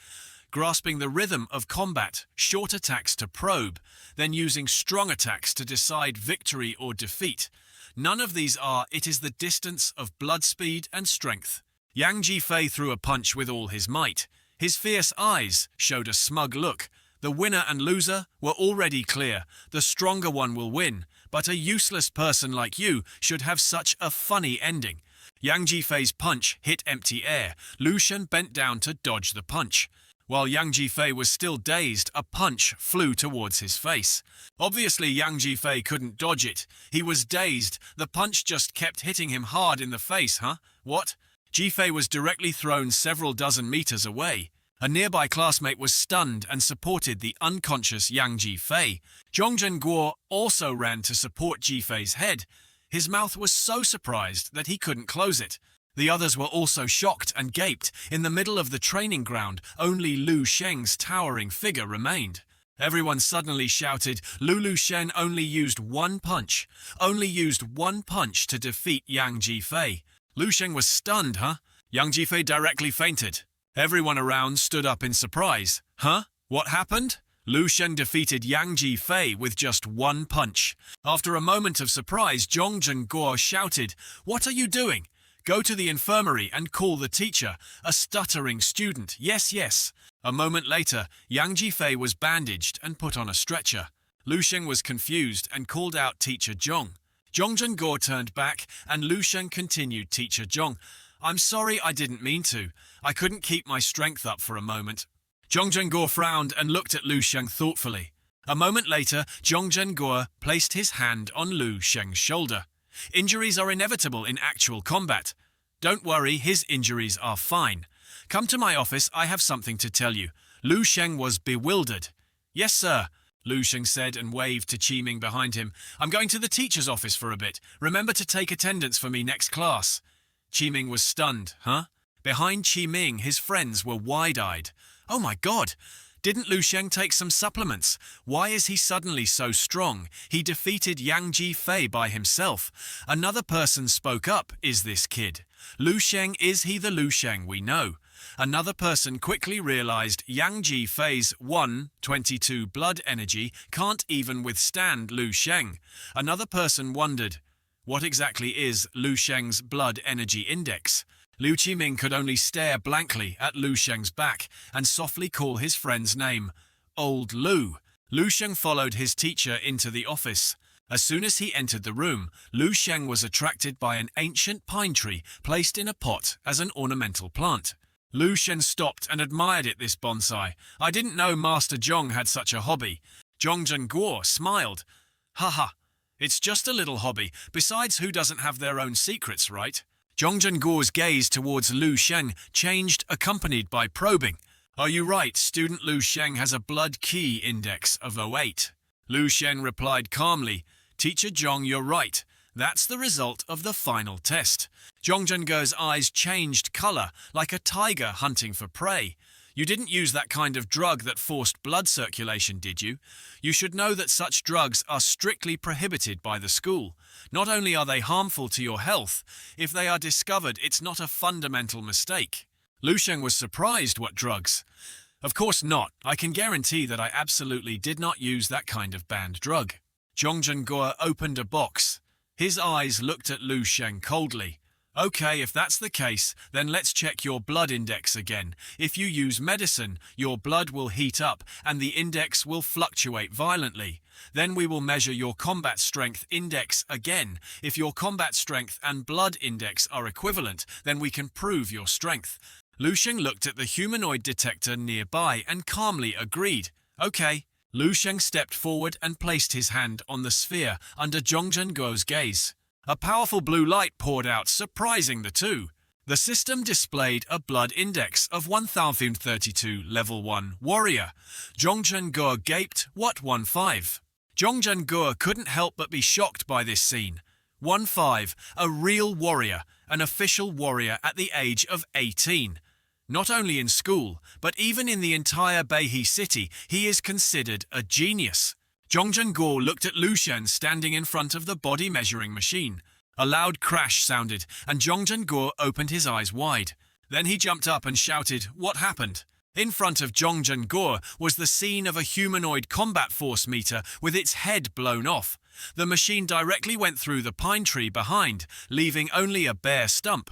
grasping the rhythm of combat, short attacks to probe, then using strong attacks to decide victory or defeat. None of these are, it is the distance of blood speed and strength. Yang Jifei threw a punch with all his might. His fierce eyes showed a smug look. The winner and loser were already clear. The stronger one will win, but a useless person like you should have such a funny ending. Yang Jifei's punch hit empty air. Lu Shen bent down to dodge the punch. While Yang Jifei was still dazed, a punch flew towards his face. Obviously, Yang Jifei couldn't dodge it. He was dazed. The punch just kept hitting him hard in the face, huh? What? Jifei was directly thrown several dozen meters away. A nearby classmate was stunned and supported the unconscious Yang Jifei. Zhongzhen Guo also ran to support Jifei's head. His mouth was so surprised that he couldn't close it. The others were also shocked and gaped. In the middle of the training ground, only Lu Sheng's towering figure remained. Everyone suddenly shouted, Lu Shen only used one punch. Only used one punch to defeat Yang Jifei. Lu Sheng was stunned, huh? Yang Jifei directly fainted. Everyone around stood up in surprise. Huh? What happened? Lu Shen defeated Yang Jifei with just one punch. After a moment of surprise, Zhongzhen Guo shouted, What are you doing? Go to the infirmary and call the teacher. A stuttering student. Yes, yes. A moment later, Yang Jifei was bandaged and put on a stretcher. Lu Sheng was confused and called out Teacher Zhong. Zhongzhen Guo turned back and Lu Sheng continued Teacher Zhong. I'm sorry, I didn't mean to. I couldn't keep my strength up for a moment. Zhongzhen Guo frowned and looked at Lu Sheng thoughtfully. A moment later, Zhongzhen Guo placed his hand on Lu Sheng's shoulder. Injuries are inevitable in actual combat. Don't worry, his injuries are fine. Come to my office, I have something to tell you. Lu Sheng was bewildered. Yes, sir, Lu Sheng said and waved to Qiming behind him. I'm going to the teacher's office for a bit. Remember to take attendance for me next class. Qiming was stunned, huh? Behind Qiming, his friends were wide-eyed. Oh my God! Didn't Lu Sheng take some supplements? Why is he suddenly so strong? He defeated Yang Jifei by himself. Another person spoke up, is this kid? Lu Sheng, is he the Lu Sheng we know? Another person quickly realized Yang Jifei's 122 blood energy can't even withstand Lu Sheng. Another person wondered, what exactly is Lu Sheng's blood energy index? Liu Qiming could only stare blankly at Lu Sheng's back and softly call his friend's name, Old Lu. Lu Sheng followed his teacher into the office. As soon as he entered the room, Lu Sheng was attracted by an ancient pine tree placed in a pot as an ornamental plant. Lu Sheng stopped and admired this bonsai. I didn't know Master Zhong had such a hobby. Zhongzhen Guo smiled. Haha, it's just a little hobby. Besides, who doesn't have their own secrets, right? Zhongzhen Guo's gaze towards Lu Sheng changed, accompanied by probing. Are you right? Student Lu Sheng has a blood key index of 08. Lu Sheng replied calmly, Teacher Zhong, you're right. That's the result of the final test. Zhongzhen Guo's eyes changed color, like a tiger hunting for prey. You didn't use that kind of drug that forced blood circulation, did you? You should know that such drugs are strictly prohibited by the school. Not only are they harmful to your health, if they are discovered, it's not a fundamental mistake. Lu Sheng was surprised. What drugs? Of course not. I can guarantee that I absolutely did not use that kind of banned drug. Zhongzhen Guo opened a box. His eyes looked at Lu Sheng coldly. Okay, if that's the case, then let's check your blood index again. If you use medicine, your blood will heat up and the index will fluctuate violently. Then we will measure your combat strength index again. If your combat strength and blood index are equivalent, then we can prove your strength. Lu Sheng looked at the humanoid detector nearby and calmly agreed. Okay. Lu Sheng stepped forward and placed his hand on the sphere under Zhongzhen Guo's gaze. A powerful blue light poured out, surprising the two. The system displayed a blood index of 1032, level 1, warrior. Zhongzhen Guo gaped, what 15? Zhongjun couldn't help but be shocked by this scene. 1-5, a real warrior, an official warrior at the age of 18. Not only in school, but even in the entire Beihai city, he is considered a genius. Zhongjun looked at Lu Shen standing in front of the body measuring machine. A loud crash sounded, and Zhongjun opened his eyes wide. Then he jumped up and shouted, "What happened?" In front of Zhongjun was the scene of a humanoid combat force meter with its head blown off. The machine directly went through the pine tree behind, leaving only a bare stump.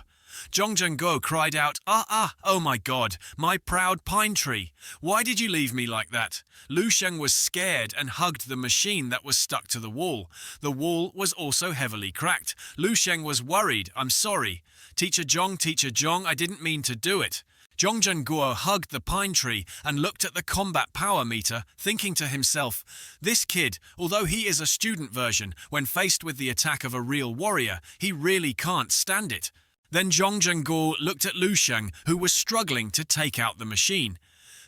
Zhongjun cried out, oh my god, my proud pine tree. Why did you leave me like that?" Lu Sheng was scared and hugged the machine that was stuck to the wall. The wall was also heavily cracked. Lu Sheng was worried. "I'm sorry. Teacher Zhong, I didn't mean to do it." Zhongjun hugged the pine tree and looked at the combat power meter, thinking to himself, this kid, although he is a student version, when faced with the attack of a real warrior, he really can't stand it. Then Zhongjun looked at Lu Sheng, who was struggling to take out the machine.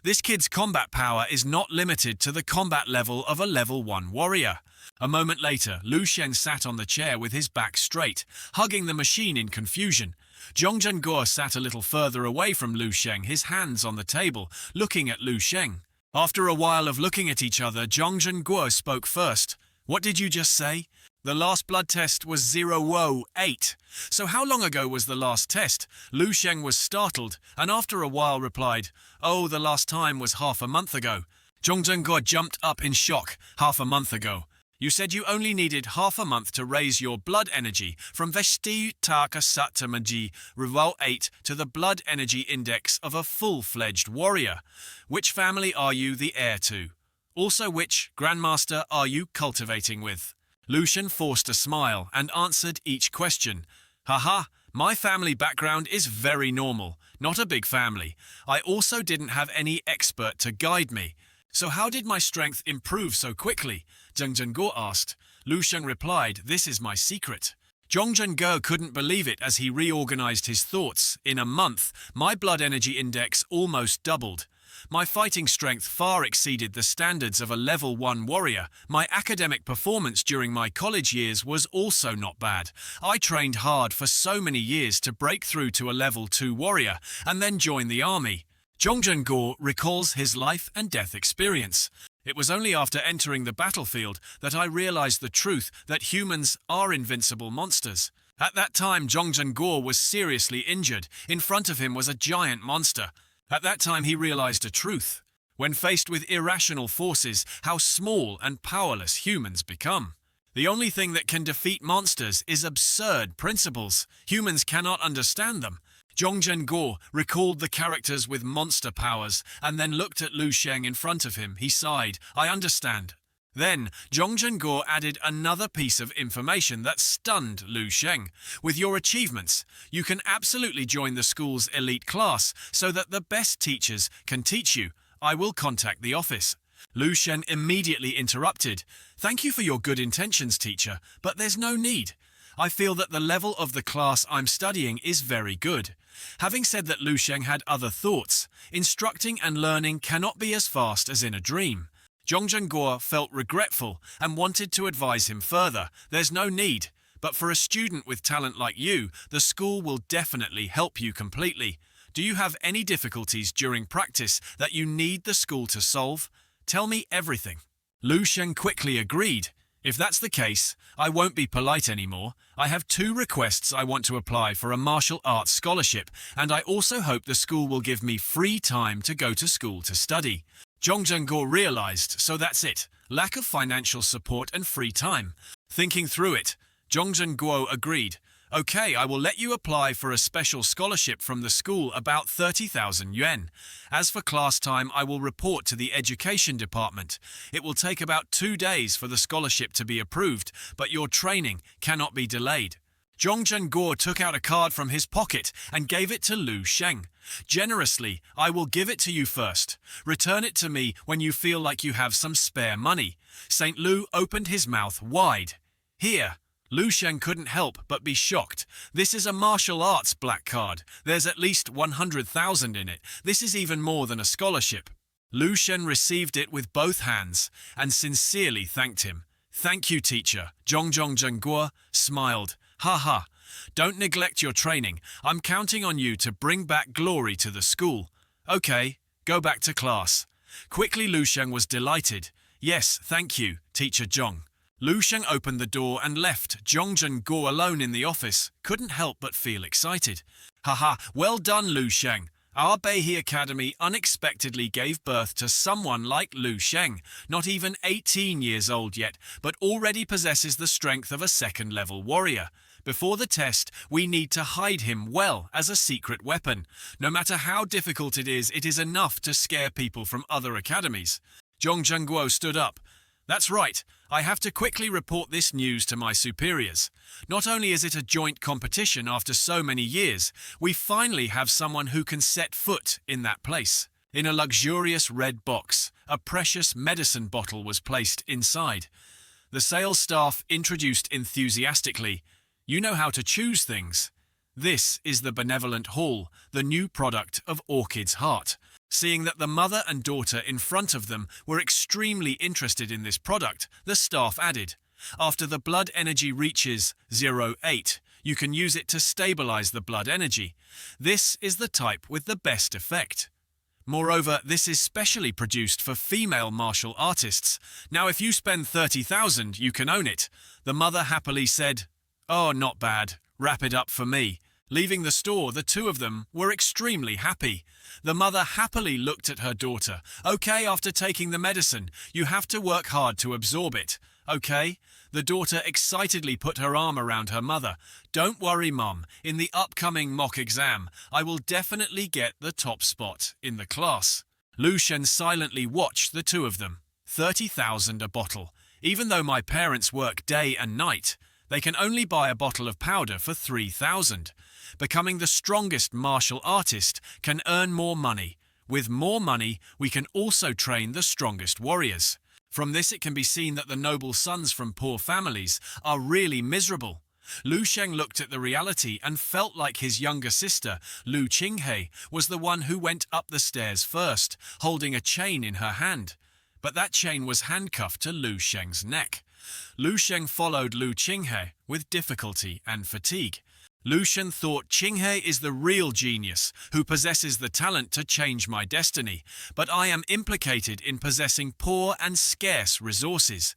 This kid's combat power is not limited to the combat level of a level 1 warrior. A moment later, Lu Sheng sat on the chair with his back straight, hugging the machine in confusion. Zhongjun sat a little further away from Lu Sheng, his hands on the table, looking at Lu Sheng. After a while of looking at each other, Zhongjun spoke first. "What did you just say?" "The last blood test was 008. So how long ago was the last test?" Lu Sheng was startled, and after a while replied, "Oh, the last time was half a month ago." Zhongjun jumped up in shock. "Half a month ago? You said you only needed half a month to raise your blood energy from Veshti Taka Satamaji Revolt 8 to the blood energy index of a full-fledged warrior. Which family are you the heir to? Also, which grandmaster are you cultivating with?" Lu Sheng forced a smile and answered each question. "Haha, my family background is very normal, not a big family. I also didn't have any expert to guide me. So how did my strength improve so quickly?" Zhongjun asked. Lu Sheng replied, "This is my secret." Zhongjun couldn't believe it as he reorganized his thoughts. "In a month, my blood energy index almost doubled. My fighting strength far exceeded the standards of a level 1 warrior. My academic performance during my college years was also not bad. I trained hard for so many years to break through to a level 2 warrior and then join the army." Zhongjun recalls his life and death experience. "It was only after entering the battlefield that I realized the truth that humans are invincible monsters. At that time, Zhongjun was seriously injured. In front of him was a giant monster. At that time, he realized a truth. When faced with irrational forces, how small and powerless humans become. The only thing that can defeat monsters is absurd principles. Humans cannot understand them." Zhongjun recalled the characters with monster powers and then looked at Lu Sheng in front of him. He sighed. "I understand." Then, Zhongjun added another piece of information that stunned Lu Sheng. "With your achievements, you can absolutely join the school's elite class so that the best teachers can teach you. I will contact the office." Lu Sheng immediately interrupted. "Thank you for your good intentions, teacher, but there's no need. I feel that the level of the class I'm studying is very good." Having said that, Lu Sheng had other thoughts. Instructing and learning cannot be as fast as in a dream. Zhongjun felt regretful and wanted to advise him further. "There's no need, but for a student with talent like you, the school will definitely help you completely. Do you have any difficulties during practice that you need the school to solve? Tell me everything." Lu Sheng quickly agreed. "If that's the case, I won't be polite anymore. I have 2 requests. I want to apply for a martial arts scholarship, and I also hope the school will give me free time to go to school to study." Zhongjun realized, so that's it. Lack of financial support and free time. Thinking through it, Zhongjun agreed. "Okay, I will let you apply for a special scholarship from the school, about 30,000 yuan. As for class time, I will report to the education department. It will take about 2 days for the scholarship to be approved, but your training cannot be delayed." Zhongjun took out a card from his pocket and gave it to Lu Sheng. "Generously, I will give it to you first. Return it to me when you feel like you have some spare money." St. Lu opened his mouth wide. "Here." Lu Sheng couldn't help but be shocked. "This is a martial arts black card. There's at least 100,000 in it. This is even more than a scholarship." Lu Sheng received it with both hands and sincerely thanked him. Thank you, teacher. Zhongjongzhenguo smiled. Ha ha. Don't neglect your training. I'm counting on you to bring back glory to the school. Okay, go back to class. Quickly Lu Sheng was delighted. Yes, thank you, teacher Zhong. Lu Sheng opened the door and left Zhongjongzhenguo alone in the office. Couldn't help but feel excited. Haha, well done, Lu Sheng. Our Beihai Academy unexpectedly gave birth to someone like Lu Sheng, not even 18 years old yet, but already possesses the strength of a second-level warrior. Before the test, we need to hide him well as a secret weapon. No matter how difficult it is enough to scare people from other academies. Zhongjongzhenguo stood up. That's right, I have to quickly report this news to my superiors. Not only is it a joint competition after so many years, we finally have someone who can set foot in that place. In a luxurious red box, a precious medicine bottle was placed inside. The sales staff introduced enthusiastically, "You know how to choose things. This is the Benevolent Hall, the new product of Orchid's heart." Seeing that the mother and daughter in front of them were extremely interested in this product, the staff added, "After the blood energy reaches 08, you can use it to stabilize the blood energy. This is the type with the best effect. Moreover, this is specially produced for female martial artists. Now if you spend 30,000, you can own it." The mother happily said, "Oh, not bad. Wrap it up for me." Leaving the store, the two of them were extremely happy. The mother happily looked at her daughter. "Okay, after taking the medicine, you have to work hard to absorb it. Okay?" The daughter excitedly put her arm around her mother. "Don't worry, Mom. In the upcoming mock exam, I will definitely get the top spot in the class." Lu Shen silently watched the two of them. 30,000 a bottle. Even though my parents work day and night, they can only buy a bottle of powder for 3,000. Becoming the strongest martial artist can earn more money. With more money, we can also train the strongest warriors. From this it can be seen that the noble sons from poor families are really miserable. Lu Sheng looked at the reality and felt like his younger sister, Lu Qinghe, was the one who went up the stairs first, holding a chain in her hand. But that chain was handcuffed to Lu Sheng's neck. Lu Sheng followed Lu Qinghe with difficulty and fatigue. Lu Shen thought Qinghe is the real genius who possesses the talent to change my destiny, but I am implicated in possessing poor and scarce resources.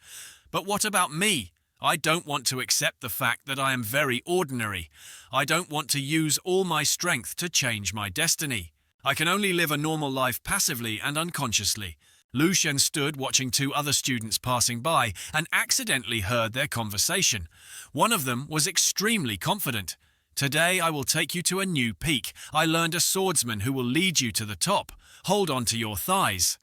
But what about me? I don't want to accept the fact that I am very ordinary. I don't want to use all my strength to change my destiny. I can only live a normal life passively and unconsciously. Lu Shen stood watching two other students passing by and accidentally heard their conversation. One of them was extremely confident. "Today I will take you to a new peak. I learned a swordsman who will lead you to the top. Hold on to your thighs."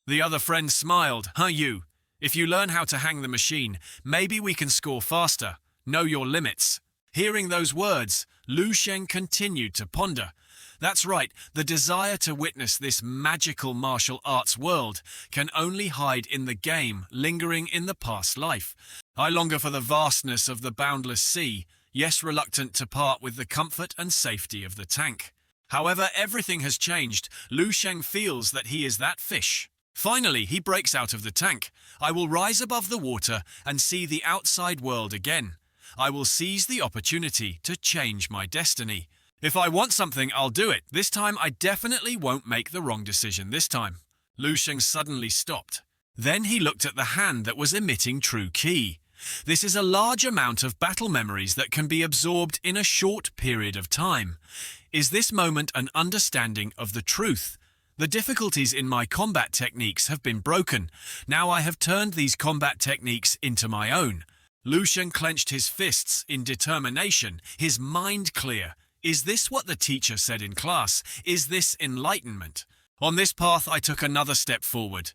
The other friend smiled. You? If you learn how to hang the machine, maybe we can score faster. Know your limits." Hearing those words, Lu Sheng continued to ponder. That's right, the desire to witness this magical martial arts world can only hide in the game, lingering in the past life. I longer for the vastness of the boundless sea, yes, reluctant to part with the comfort and safety of the tank. However, everything has changed. Lu Sheng feels that he is that fish. Finally, he breaks out of the tank. "I will rise above the water and see the outside world again. I will seize the opportunity to change my destiny. If I want something, I'll do it. This time, I definitely won't make the wrong decision this time." Lu Sheng suddenly stopped. Then he looked at the hand that was emitting true ki. This is a large amount of battle memories that can be absorbed in a short period of time. Is this moment an understanding of the truth? The difficulties in my combat techniques have been broken. Now I have turned these combat techniques into my own. Lu Sheng clenched his fists in determination, his mind clear. Is this what the teacher said in class? Is this enlightenment? On this path I took another step forward.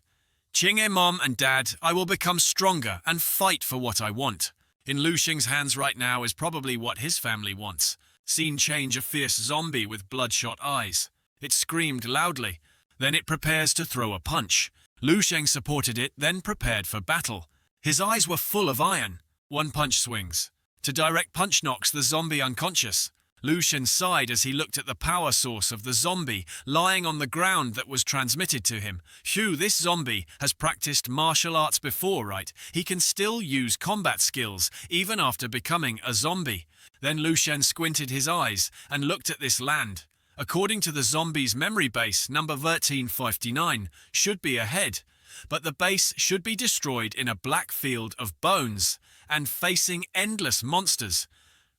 "Qinghe, Mom and Dad, I will become stronger and fight for what I want." In Lu Sheng's hands right now is probably what his family wants. Scene change: a fierce zombie with bloodshot eyes. It screamed loudly. Then it prepares to throw a punch. Lu Sheng supported it, then prepared for battle. His eyes were full of iron. One punch swings. To direct punch knocks the zombie unconscious. Lucian sighed as he looked at the power source of the zombie lying on the ground that was transmitted to him. Phew, this zombie has practiced martial arts before, right? He can still use combat skills even after becoming a zombie. Then Lucian squinted his eyes and looked at this land. According to the zombie's memory base, number 1359 should be ahead, but the base should be destroyed in a black field of bones and facing endless monsters.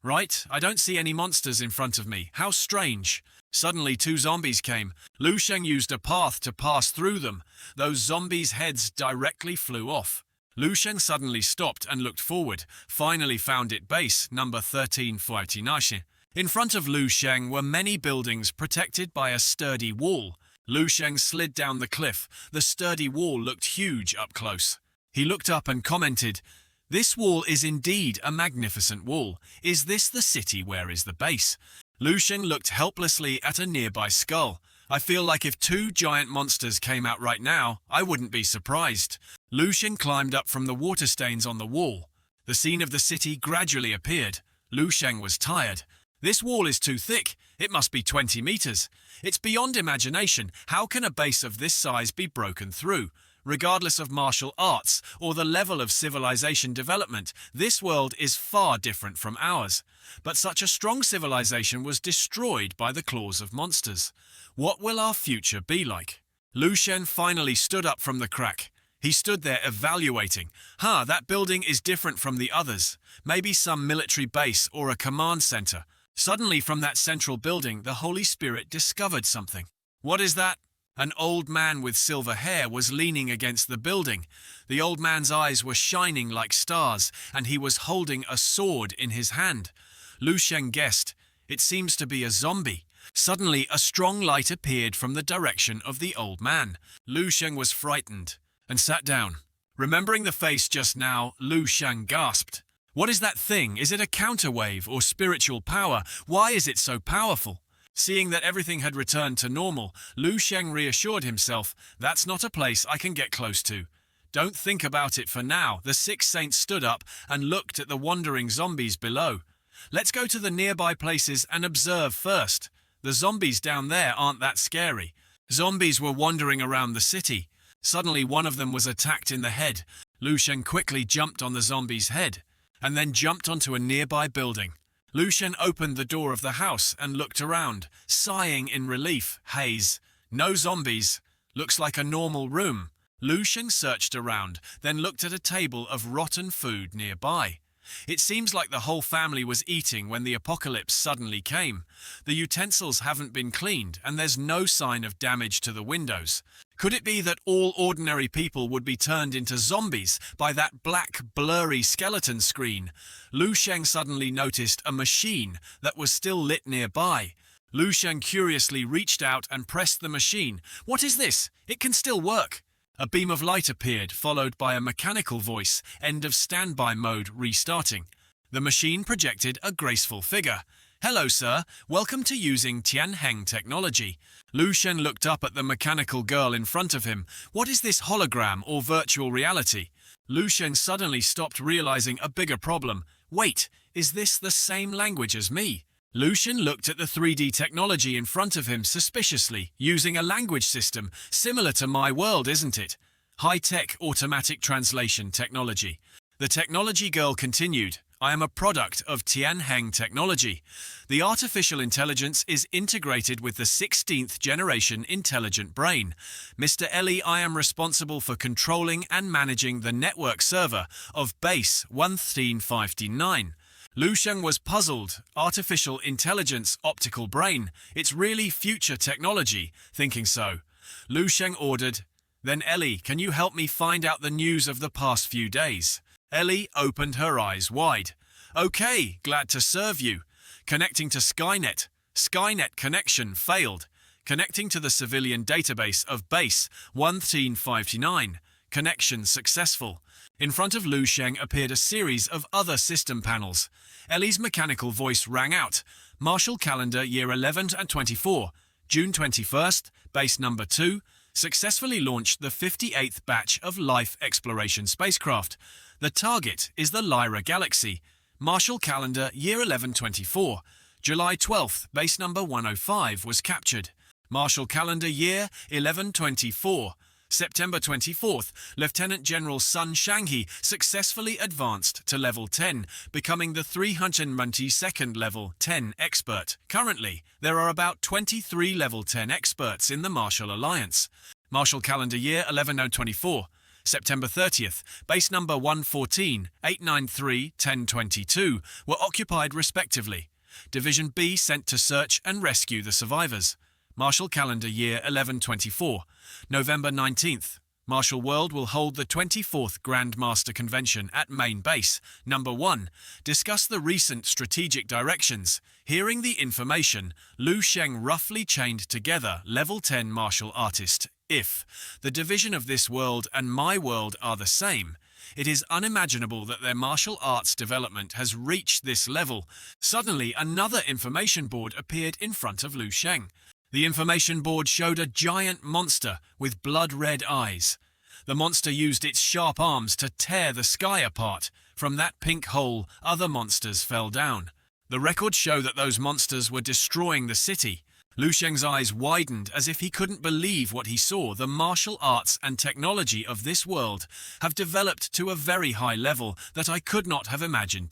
Right? I don't see any monsters in front of me. How strange. Suddenly 2 zombies came. Lucian used a path to pass through them. Those zombies' heads directly flew off. Lucian suddenly stopped and looked forward, finally found it base, number 1359. In front of Lucian were many buildings protected by a sturdy wall. Lucian slid down the cliff. The sturdy wall looked huge up close. He looked up and commented, "This wall is indeed a magnificent wall. Is this the city where is the base?" Lucian looked helplessly at a nearby skull. "I feel like if 2 giant monsters came out right now, I wouldn't be surprised." Lucian climbed up from the water stains on the wall. The scene of the city gradually appeared. Lucian was tired. "This wall is too thick. It must be 20 meters. It's beyond imagination. How can a base of this size be broken through? Regardless of martial arts or the level of civilization development, this world is far different from ours. But such a strong civilization was destroyed by the claws of monsters. What will our future be like?" Lucian finally stood up from the crack. He stood there evaluating. That building is different from the others. Maybe some military base or a command center. Suddenly from that central building, the Holy Spirit discovered something. What is that? An old man with silver hair was leaning against the building. The old man's eyes were shining like stars, and he was holding a sword in his hand. Lucian guessed, it seems to be a zombie. Suddenly, a strong light appeared from the direction of the old man. Lucian was frightened and sat down. Remembering the face just now, Lucian gasped. "What is that thing? Is it a counterwave or spiritual power? Why is it so powerful?" Seeing that everything had returned to normal, Lucian reassured himself, "That's not a place I can get close to. Don't think about it for now." The 6 saints stood up and looked at the wandering zombies below. "Let's go to the nearby places and observe first. The zombies down there aren't that scary." Zombies were wandering around the city. Suddenly one of them was attacked in the head. Lucian quickly jumped on the zombie's head and then jumped onto a nearby building. Lucian opened the door of the house and looked around, sighing in relief. Haze. No zombies. Looks like a normal room. Lucian searched around, then looked at a table of rotten food nearby. It seems like the whole family was eating when the apocalypse suddenly came. The utensils haven't been cleaned, and there's no sign of damage to the windows. Could it be that all ordinary people would be turned into zombies by that black, blurry skeleton screen? Lucian suddenly noticed a machine that was still lit nearby. Lucian curiously reached out and pressed the machine. "What is this? It can still work." A beam of light appeared, followed by a mechanical voice, "End of standby mode restarting." The machine projected a graceful figure. "Hello, sir. Welcome to using Tianheng technology." Lucian looked up at the mechanical girl in front of him. What is this hologram or virtual reality? Lucian suddenly stopped, realizing a bigger problem. Wait, is this the same language as me? Lucian looked at the 3D technology in front of him suspiciously, using a language system similar to my world, isn't it? High-tech automatic translation technology. The technology girl continued, "I am a product of Tianheng technology. The artificial intelligence is integrated with the 16th generation intelligent brain. Mr. Ellie, I am responsible for controlling and managing the network server of base 1359. Lucian was puzzled. Artificial intelligence, optical brain. It's really future technology, thinking so. Lucian ordered, "Then Ellie, can you help me find out the news of the past few days?" Ellie opened her eyes wide. "Okay, glad to serve you. Connecting to Skynet. Skynet connection failed. Connecting to the civilian database of base 1359. Connection successful." In front of Lucian appeared a series of other system panels. Ellie's mechanical voice rang out. Martial calendar year 11 and 24. June 21st, base number 2, successfully launched the 58th batch of life exploration spacecraft. The target is the Lyra galaxy. Martial calendar year 1124. July 12th, base number 105 was captured. Martial calendar year 1124. September 24th, Lieutenant General Sun Shanghe successfully advanced to level 10, becoming the 322nd level 10 expert. Currently, there are about 23 level 10 experts in the Martial Alliance. Martial calendar year 11024. September 30th, base number 114, 893, 1022 were occupied respectively. Division B sent to search and rescue the survivors. Martial calendar year 1124. November 19th. Martial World will hold the 24th Grand Master Convention at Main Base. Number 1. Discuss the recent strategic directions. Hearing the information, Lu Sheng roughly chained together level 10 martial artist. If the division of this world and my world are the same, it is unimaginable that their martial arts development has reached this level. Suddenly, another information board appeared in front of Lu Sheng. The information board showed a giant monster with blood-red eyes. The monster used its sharp arms to tear the sky apart. From that pink hole, other monsters fell down. The records show that those monsters were destroying the city. Lu Sheng's eyes widened as if he couldn't believe what he saw. The martial arts and technology of this world have developed to a very high level that I could not have imagined.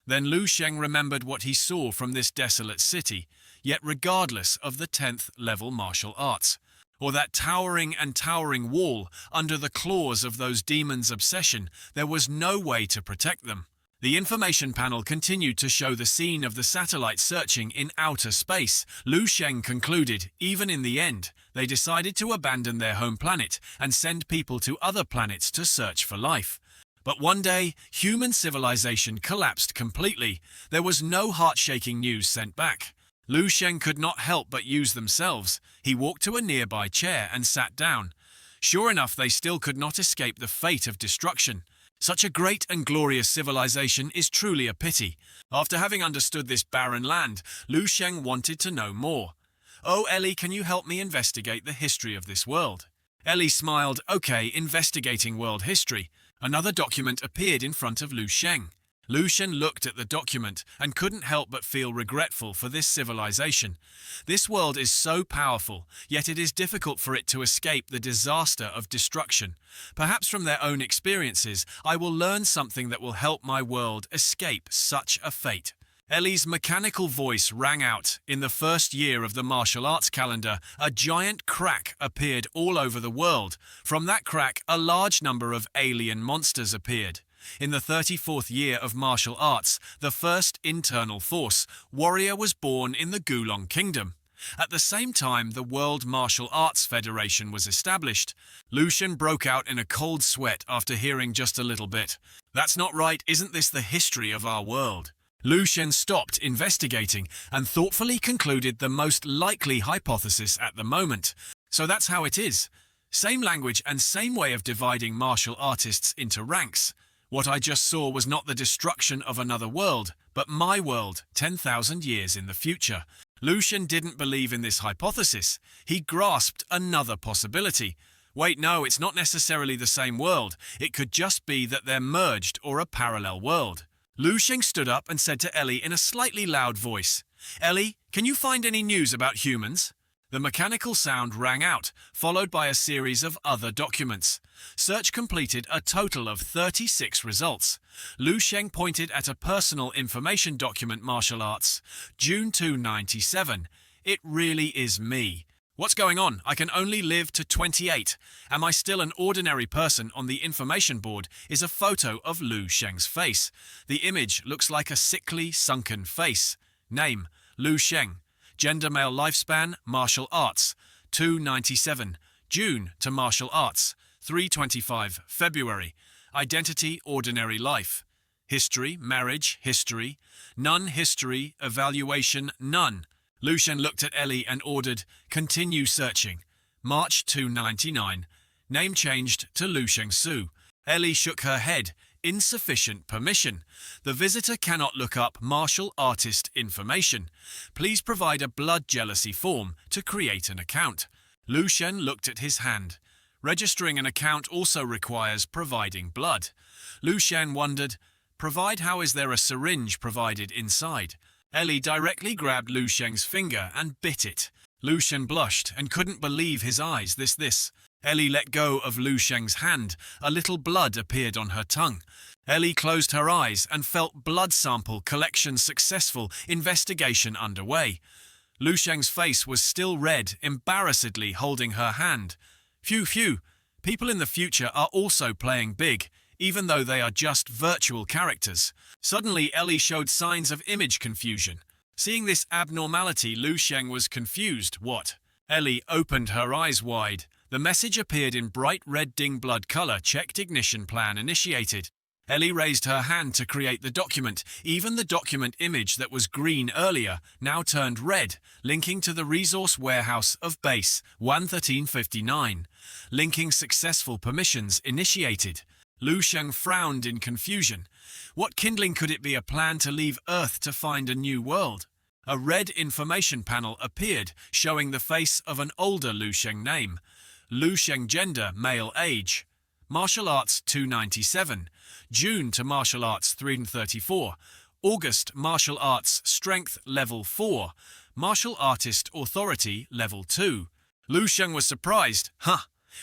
Then Lu Sheng remembered what he saw from this desolate city, yet regardless of the 10th level martial arts, or that towering wall under the claws of those demons' obsession, there was no way to protect them. The information panel continued to show the scene of the satellite searching in outer space. Lu Sheng concluded, even in the end, they decided to abandon their home planet and send people to other planets to search for life. But one day, human civilization collapsed completely. There was no heart-shaking news sent back. Lu Sheng could not help but use themselves. He walked to a nearby chair and sat down. Sure enough, they still could not escape the fate of destruction. Such a great and glorious civilization is truly a pity. After having understood this barren land, Lu Sheng wanted to know more. "Oh, Ellie, can you help me investigate the history of this world?" Ellie smiled. "Okay, investigating world history." Another document appeared in front of Lu Sheng. Lu Sheng looked at the document and couldn't help but feel regretful for this civilization. This world is so powerful, yet it is difficult for it to escape the disaster of destruction. Perhaps from their own experiences, I will learn something that will help my world escape such a fate. Ellie's mechanical voice rang out. In the first year of the martial arts calendar, a giant crack appeared all over the world. From that crack, a large number of alien monsters appeared. In the 34th year of martial arts, the first internal force, warrior, was born in the Gulong Kingdom. At the same time, the World Martial Arts Federation was established. Lu Sheng broke out in a cold sweat after hearing just a little bit. "That's not right, isn't this the history of our world?" Lu Sheng stopped investigating and thoughtfully concluded the most likely hypothesis at the moment. So that's how it is. Same language and same way of dividing martial artists into ranks. What I just saw was not the destruction of another world, but my world, 10,000 years in the future. Lu Sheng didn't believe in this hypothesis. He grasped another possibility. Wait, no, it's not necessarily the same world. It could just be that they're merged or a parallel world. Lu Sheng stood up and said to Ellie in a slightly loud voice, "Ellie, can you find any news about humans?" The mechanical sound rang out, followed by a series of other documents. Search completed a total of 36 results. Lu Sheng pointed at a personal information document. Martial arts, June 297. It really is me. What's going on? I can only live to 28. Am I still an ordinary person? On the information board is a photo of Lu Sheng's face. The image looks like a sickly, sunken face. Name, Lu Sheng. Gender, male. Lifespan, martial arts, 297. June to martial arts, 325. February. Identity, ordinary life. History, marriage, history. None history, evaluation, none. Lu Sheng looked at Ellie and ordered, "Continue searching." March 299. Name changed to Lu Sheng Su. Ellie shook her head. Insufficient permission. The visitor cannot look up martial artist information. Please provide a blood jealousy form to create an account. Lu Sheng looked at his hand. Registering an account also requires providing blood. Lu Sheng wondered, "Provide? How is there a syringe provided inside?" Ellie directly grabbed Lu Sheng's finger and bit it. Lu Sheng blushed and couldn't believe his eyes. This. Ellie let go of Lu Sheng's hand. A little blood appeared on her tongue. Ellie closed her eyes and felt blood sample collection successful, investigation underway. Lu Sheng's face was still red, embarrassedly holding her hand. Phew. People in the future are also playing big, even though they are just virtual characters. Suddenly, Ellie showed signs of image confusion. Seeing this abnormality, Lu Sheng was confused. What? Ellie opened her eyes wide. The message appeared in bright red ding blood color. Checked ignition plan initiated. Ellie raised her hand to create the document. Even the document image that was green earlier now turned red, linking to the resource warehouse of base 11359. Linking successful. Permissions initiated. Lu Sheng frowned in confusion. What kindling could it be? A plan to leave Earth to find a new world? A red information panel appeared, showing the face of an older Lu Sheng name. Lu Sheng gender, male, age. Martial arts 297. June to martial arts 334. August martial arts strength level 4. Martial artist authority level 2. Lu Sheng was surprised.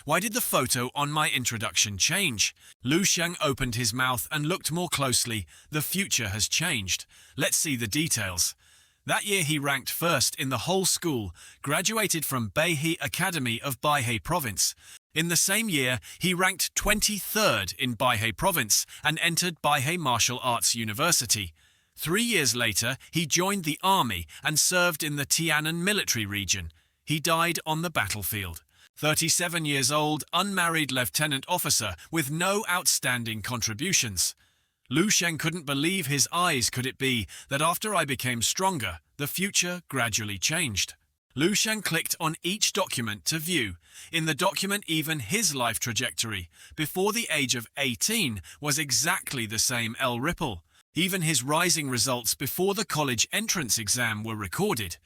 Why did the photo on my introduction change? Lu Sheng opened his mouth and looked more closely. The future has changed. Let's see the details. That year he ranked first in the whole school, graduated from Beihai Academy of Beihai Province. In the same year, he ranked 23rd in Beihai Province and entered Beihai Martial Arts University. 3 years later, he joined the army and served in the Tianan military region. He died on the battlefield. 37 years old, unmarried lieutenant officer with no outstanding contributions. Lu Sheng couldn't believe his eyes. Could it be that after I became stronger, the future gradually changed? Lu Sheng clicked on each document to view. In the document, even his life trajectory, before the age of 18, was exactly the same. L. Ripple. Even his rising results before the college entrance exam were recorded.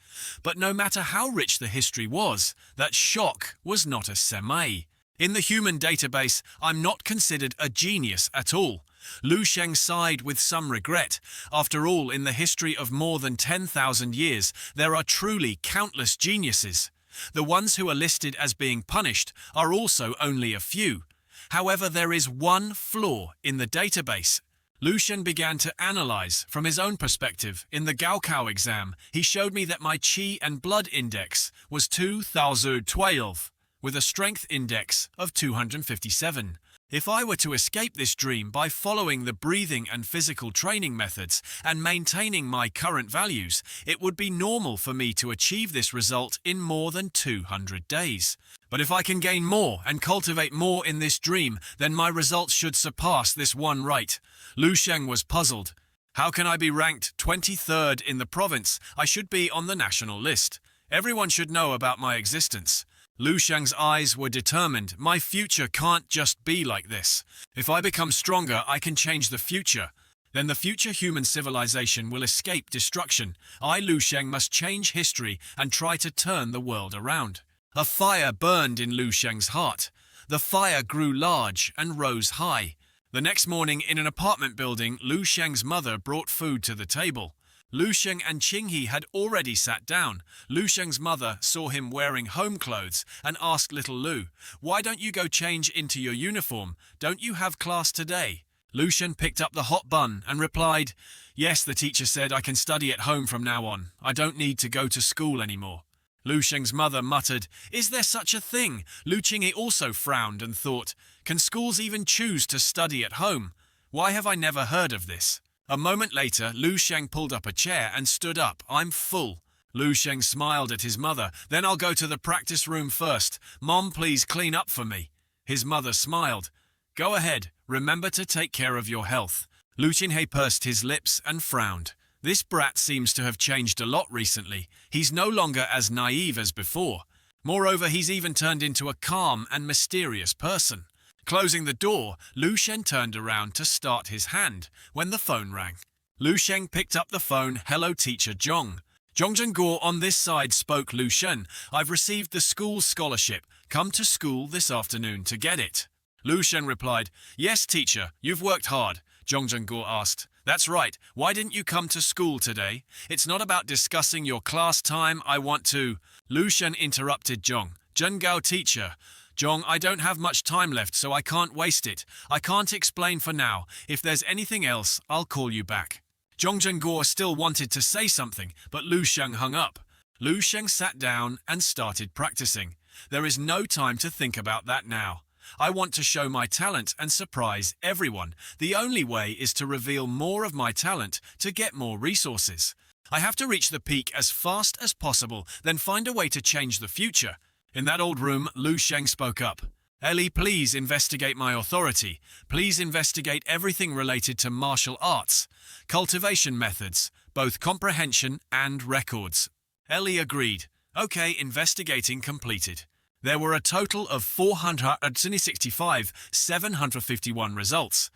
But no matter how rich the history was, that shock was not a semi. In the human database, I'm not considered a genius at all. Lu Sheng sighed with some regret. After all, in the history of more than 10,000 years, there are truly countless geniuses. The ones who are listed as being punished are also only a few. However, there is one flaw in the database. Lu Sheng began to analyze from his own perspective. In the Gaokao exam, he showed me that my Qi and blood index was 2012, with a strength index of 257. If I were to escape this dream by following the breathing and physical training methods and maintaining my current values, it would be normal for me to achieve this result in more than 200 days. But if I can gain more and cultivate more in this dream, then my results should surpass this one right. Lu Sheng was puzzled. How can I be ranked 23rd in the province? I should be on the national list. Everyone should know about my existence. Lu Sheng's eyes were determined. My future can't just be like this. If I become stronger, I can change the future. Then the future human civilization will escape destruction. I, Lu Sheng, must change history and try to turn the world around. A fire burned in Lu Sheng's heart. The fire grew large and rose high. The next morning, in an apartment building, Lu Sheng's mother brought food to the table. Lu Sheng and Qinghe had already sat down. Lu Sheng's mother saw him wearing home clothes and asked little Lu, "Why don't you go change into your uniform? Don't you have class today?" Lu Sheng picked up the hot bun and replied, "Yes, the teacher said I can study at home from now on. I don't need to go to school anymore." Lu Sheng's mother muttered, "Is there such a thing?" Lu Qinghe also frowned and thought, "Can schools even choose to study at home? Why have I never heard of this?" A moment later, Lu Sheng pulled up a chair and stood up. "I'm full." Lu Sheng smiled at his mother. "Then I'll go to the practice room first. Mom, please clean up for me." His mother smiled. "Go ahead. Remember to take care of your health." Lu Qinghe pursed his lips and frowned. This brat seems to have changed a lot recently. He's no longer as naive as before. Moreover, he's even turned into a calm and mysterious person. Closing the door, Lu Sheng turned around to start his hand when the phone rang. Lu Sheng picked up the phone. "Hello, teacher Zhong." "Zhongzhenguo on this side," spoke Lu Sheng. "I've received the school scholarship. Come to school this afternoon to get it." Lu Sheng replied, "Yes, teacher, you've worked hard." Zhongzhenguo asked, That's right. Why didn't you come to school today? It's not about discussing your class time. I want to... Lu Shen interrupted Zhong. Zhengao teacher. Zhong, I don't have much time left, so I can't waste it. I can't explain for now. If there's anything else, I'll call you back. Zhong Zhenguo still wanted to say something, but Lu Sheng hung up. Lu Sheng sat down and started practicing. There is no time to think about that now. I want to show my talent and surprise everyone. The only way is to reveal more of my talent to get more resources. I have to reach the peak as fast as possible, then find a way to change the future. In that old room, Lu Sheng spoke up. Ellie, please investigate my authority. Please investigate everything related to martial arts, cultivation methods, both comprehension and records. Ellie agreed. Okay, investigating completed. There were a total of 751 results.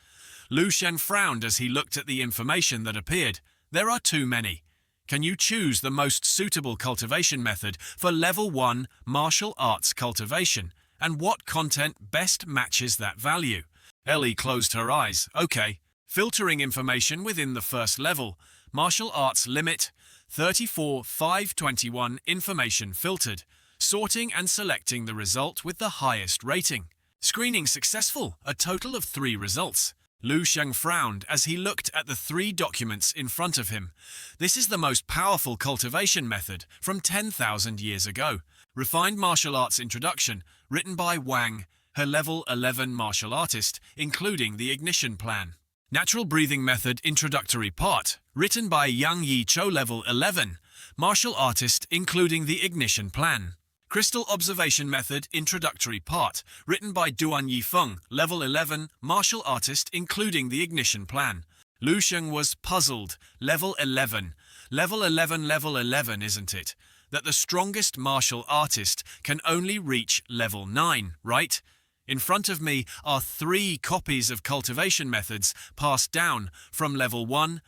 Lu Shen frowned as he looked at the information that appeared. There are too many. Can you choose the most suitable cultivation method for Level 1 Martial Arts Cultivation, and what content best matches that value? Ellie closed her eyes. Okay. Filtering information within the first level. Martial Arts Limit 34,521 information filtered. Sorting and selecting the result with the highest rating. Screening successful, a total of 3 results. Lu Sheng frowned as he looked at the 3 documents in front of him. This is the most powerful cultivation method from 10,000 years ago. Refined Martial Arts Introduction, written by Wang, her Level 11 martial artist, including the Ignition Plan. Natural Breathing Method Introductory Part, written by Yang Yi Cho Level 11, martial artist, including the Ignition Plan. Crystal Observation Method Introductory Part, written by Duan Yifeng, Level 11, martial artist, including the Ignition Plan. Lu Sheng was puzzled. Level 11. Level 11, isn't it? That the strongest martial artist can only reach Level 9, right? In front of me are 3 copies of cultivation methods passed down from Level 1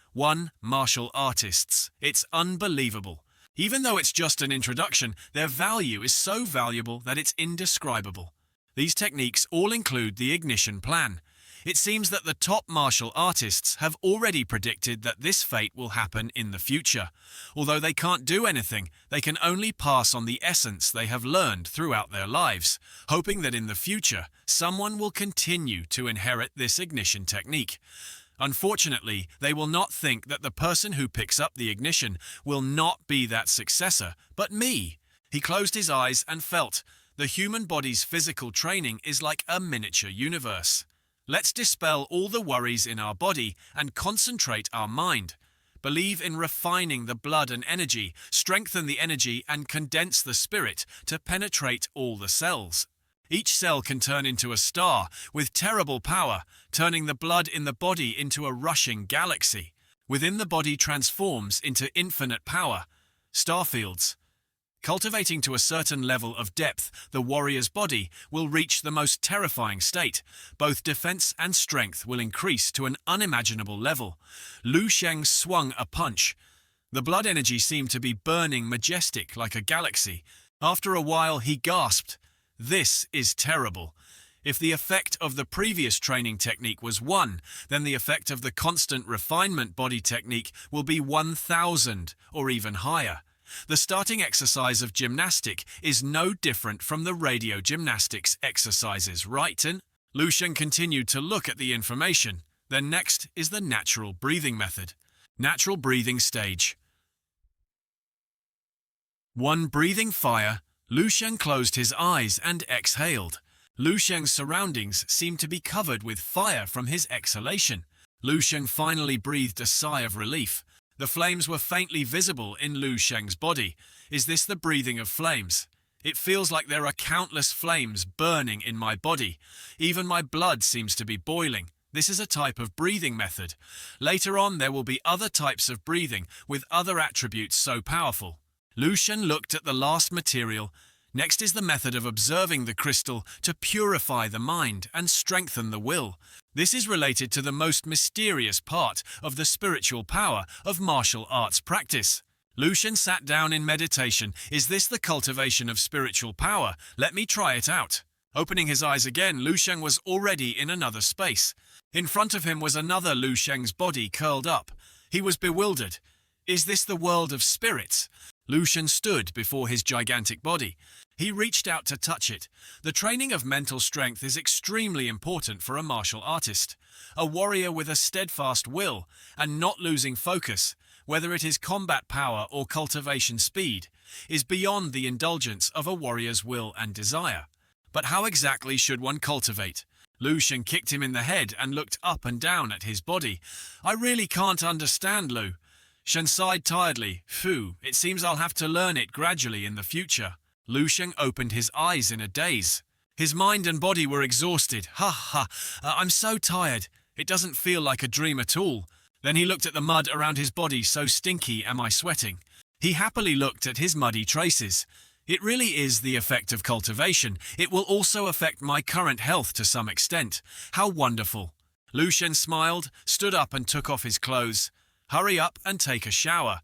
martial artists. It's unbelievable. Even though it's just an introduction, their value is so valuable that it's indescribable. These techniques all include the Ignition Plan. It seems that the top martial artists have already predicted that this fate will happen in the future. Although they can't do anything, they can only pass on the essence they have learned throughout their lives, hoping that in the future, someone will continue to inherit this ignition technique. Unfortunately, they will not think that the person who picks up the ignition will not be that successor, but me. He closed his eyes and felt. The human body's physical training is like a miniature universe. Let's dispel all the worries in our body and concentrate our mind. Believe in refining the blood and energy, strengthen the energy and condense the spirit to penetrate all the cells. Each cell can turn into a star with terrible power, turning the blood in the body into a rushing galaxy. Within the body transforms into infinite power. Starfields. Cultivating to a certain level of depth, the warrior's body will reach the most terrifying state. Both defense and strength will increase to an unimaginable level. Lu Sheng swung a punch. The blood energy seemed to be burning majestic like a galaxy. After a while, he gasped. This is terrible. If the effect of the previous training technique was 1, then the effect of the constant refinement body technique will be 1,000 or even higher. The starting exercise of gymnastic is no different from the radio gymnastics exercises, right? And Lu Sheng continued to look at the information. Then next is the natural breathing method. Natural breathing stage. 1. Breathing fire. Lu Sheng closed his eyes and exhaled. Lu Sheng's surroundings seemed to be covered with fire from his exhalation. Lu Sheng finally breathed a sigh of relief. The flames were faintly visible in Lu Sheng's body. Is this the breathing of flames? It feels like there are countless flames burning in my body. Even my blood seems to be boiling. This is a type of breathing method. Later on, there will be other types of breathing with other attributes so powerful. Lu Shen looked at the last material. Next is the method of observing the crystal to purify the mind and strengthen the will. This is related to the most mysterious part of the spiritual power of martial arts practice. Lu Shen sat down in meditation. Is this the cultivation of spiritual power? Let me try it out. Opening his eyes again, Lu Sheng was already in another space. In front of him was another Lu Sheng's body curled up. He was bewildered. Is this the world of spirits? Lu Sheng stood before his gigantic body. He reached out to touch it. The training of mental strength is extremely important for a martial artist. A warrior with a steadfast will and not losing focus, whether it is combat power or cultivation speed, is beyond the indulgence of a warrior's will and desire. But how exactly should one cultivate? Lu Sheng kicked him in the head and looked up and down at his body. I really can't understand, Lu. Shen sighed tiredly. Phew, it seems I'll have to learn it gradually in the future. Lu Sheng opened his eyes in a daze. His mind and body were exhausted. I'm so tired. It doesn't feel like a dream at all. Then he looked at the mud around his body. So stinky am I sweating. He happily looked at his muddy traces. It really is the effect of cultivation. It will also affect my current health to some extent. How wonderful. Lu Sheng smiled, stood up and took off his clothes. Hurry up and take a shower.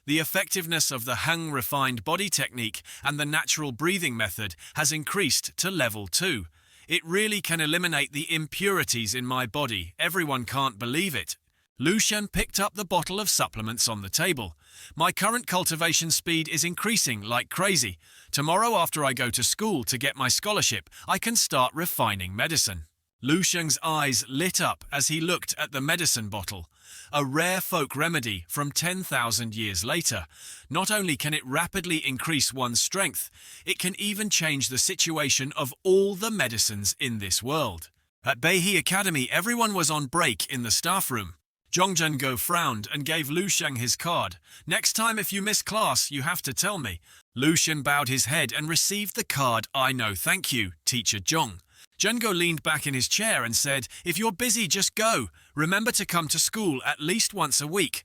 The effectiveness of the Heng refined body technique and the natural breathing method has increased to level 2. It really can eliminate the impurities in my body. Everyone can't believe it. Lu Sheng picked up the bottle of supplements on the table. My current cultivation speed is increasing like crazy. Tomorrow after I go to school to get my scholarship, I can start refining medicine. Lu Sheng's eyes lit up as he looked at the medicine bottle. A rare folk remedy from 10,000 years later. Not only can it rapidly increase one's strength, it can even change the situation of all the medicines in this world. At Beihe Academy, everyone was on break in the staff room. Zhong Zhengo frowned and gave Lu Sheng his card. Next time if you miss class, you have to tell me. Lu Sheng bowed his head and received the card. I know, thank you, Teacher Zhong. Zhengo leaned back in his chair and said, if you're busy, just go. Remember to come to school at least once a week.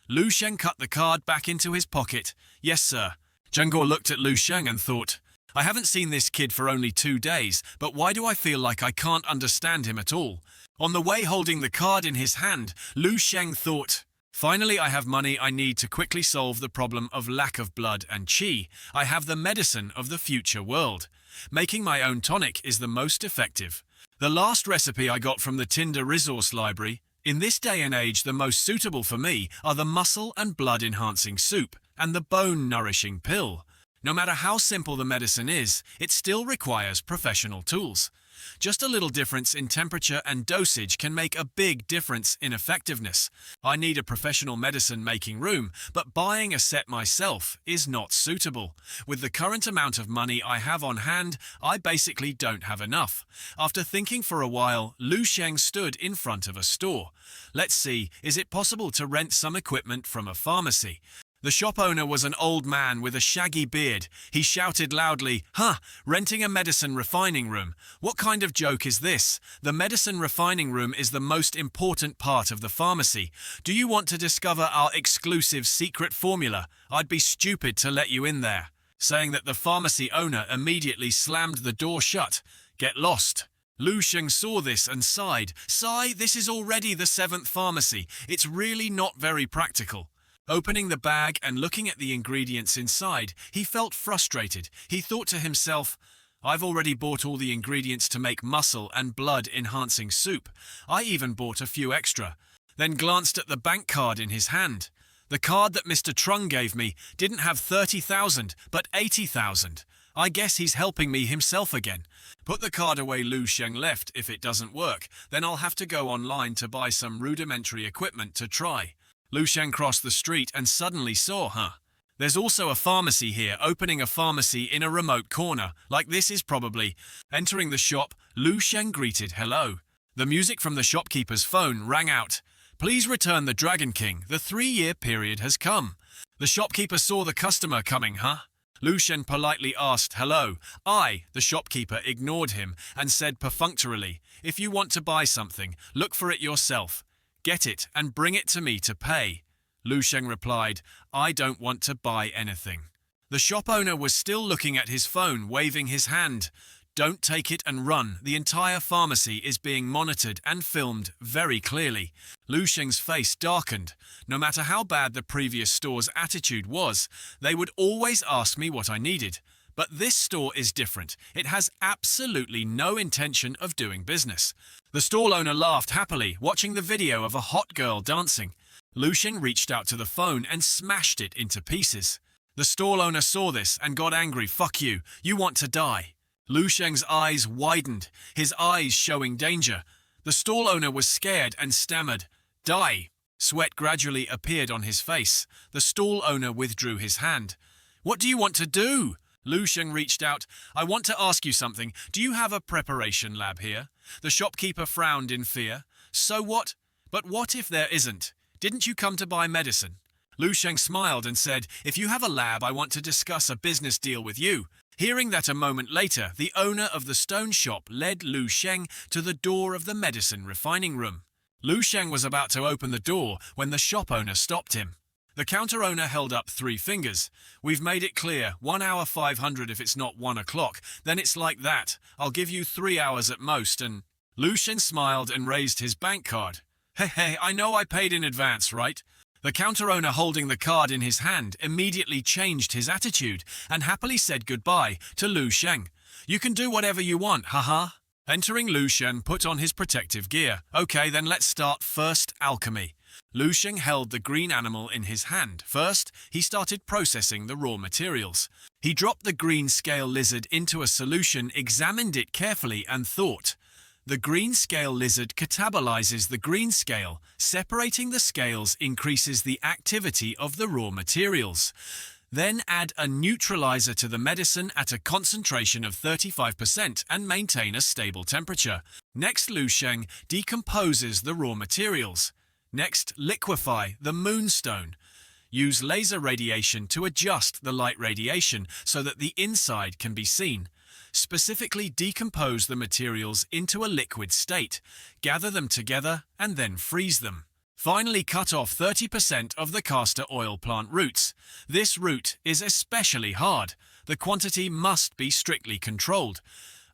Lu Sheng cut the card back into his pocket. Yes, sir. Zhengo looked at Lu Sheng and thought, I haven't seen this kid for only 2 days, but why do I feel like I can't understand him at all? On the way holding the card in his hand, Lu Sheng thought, finally I have money I need to quickly solve the problem of lack of blood and qi. I have the medicine of the future world. Making my own tonic is the most effective. The last recipe I got from the Tinder resource library. In this day and age, the most suitable for me are the muscle and blood enhancing soup and the bone nourishing pill. No matter how simple the medicine is, it still requires professional tools. Just a little difference in temperature and dosage can make a big difference in effectiveness. I need a professional medicine-making room, but buying a set myself is not suitable. With the current amount of money I have on hand, I basically don't have enough. After thinking for a while, Lu Sheng stood in front of a store. Let's see, is it possible to rent some equipment from a pharmacy? The shop owner was an old man with a shaggy beard. He shouted loudly, renting a medicine refining room. What kind of joke is this? The medicine refining room is the most important part of the pharmacy. Do you want to discover our exclusive secret formula? I'd be stupid to let you in there. Saying that, the pharmacy owner immediately slammed the door shut. Get lost. Lu Sheng saw this and sighed. Sigh, this is already the 7th pharmacy. It's really not very practical. Opening the bag and looking at the ingredients inside, he felt frustrated. He thought to himself, I've already bought all the ingredients to make muscle and blood-enhancing soup. I even bought a few extra. Then glanced at the bank card in his hand. The card that Mr. Trung gave me didn't have 30,000, but 80,000. I guess he's helping me himself again. Put the card away. Lu Sheng left. If it doesn't work, then I'll have to go online to buy some rudimentary equipment to try. Lu Sheng crossed the street and suddenly saw, there's also a pharmacy here. Opening a pharmacy in a remote corner. Like this is probably. Entering the shop, Lu Sheng greeted hello. The music from the shopkeeper's phone rang out. Please return the Dragon King. The 3-year period has come. The shopkeeper saw the customer coming, Lu Sheng politely asked, hello. The shopkeeper ignored him and said perfunctorily, if you want to buy something, look for it yourself. Get it and bring it to me to pay. Lu Sheng replied, I don't want to buy anything. The shop owner was still looking at his phone, waving his hand. Don't take it and run. The entire pharmacy is being monitored and filmed very clearly. Lu Sheng's face darkened. No matter how bad the previous store's attitude was, they would always ask me what I needed. But this store is different. It has absolutely no intention of doing business. The stall owner laughed happily, watching the video of a hot girl dancing. Lu Sheng reached out to the phone and smashed it into pieces. The stall owner saw this and got angry. "Fuck you, you want to die." Lu Sheng's eyes widened, his eyes showing danger. The stall owner was scared and stammered, "Die." Sweat gradually appeared on his face. The stall owner withdrew his hand. "What do you want to do?" Lu Sheng reached out. "I want to ask you something. Do you have a preparation lab here?" The shopkeeper frowned in fear. "So what? But what if there isn't? Didn't you come to buy medicine?" Lu Sheng smiled and said, "If you have a lab, I want to discuss a business deal with you." Hearing that a moment later, the owner of the stone shop led Lu Sheng to the door of the medicine refining room. Lu Sheng was about to open the door when the shop owner stopped him. The counter owner held up 3 fingers. "We've made it clear, 1 hour 500 if it's not 1 o'clock. Then it's like that. I'll give you 3 hours at most and—" Lu Sheng smiled and raised his bank card. Hey, I know I paid in advance, right?" The counter owner holding the card in his hand immediately changed his attitude and happily said goodbye to Lu Sheng. "You can do whatever you want, haha." Entering, Lu Sheng put on his protective gear. "Okay, then let's start. First, alchemy." Lu Sheng held the green animal in his hand. First, he started processing the raw materials. He dropped the green scale lizard into a solution, examined it carefully, and thought. The green scale lizard catabolizes the green scale. Separating the scales increases the activity of the raw materials. Then add a neutralizer to the medicine at a concentration of 35% and maintain a stable temperature. Next, Lu Sheng decomposes the raw materials. Next, liquefy the moonstone. Use laser radiation to adjust the light radiation so that the inside can be seen. Specifically decompose the materials into a liquid state, gather them together, and then freeze them. Finally, cut off 30% of the castor oil plant roots. This root is especially hard. The quantity must be strictly controlled.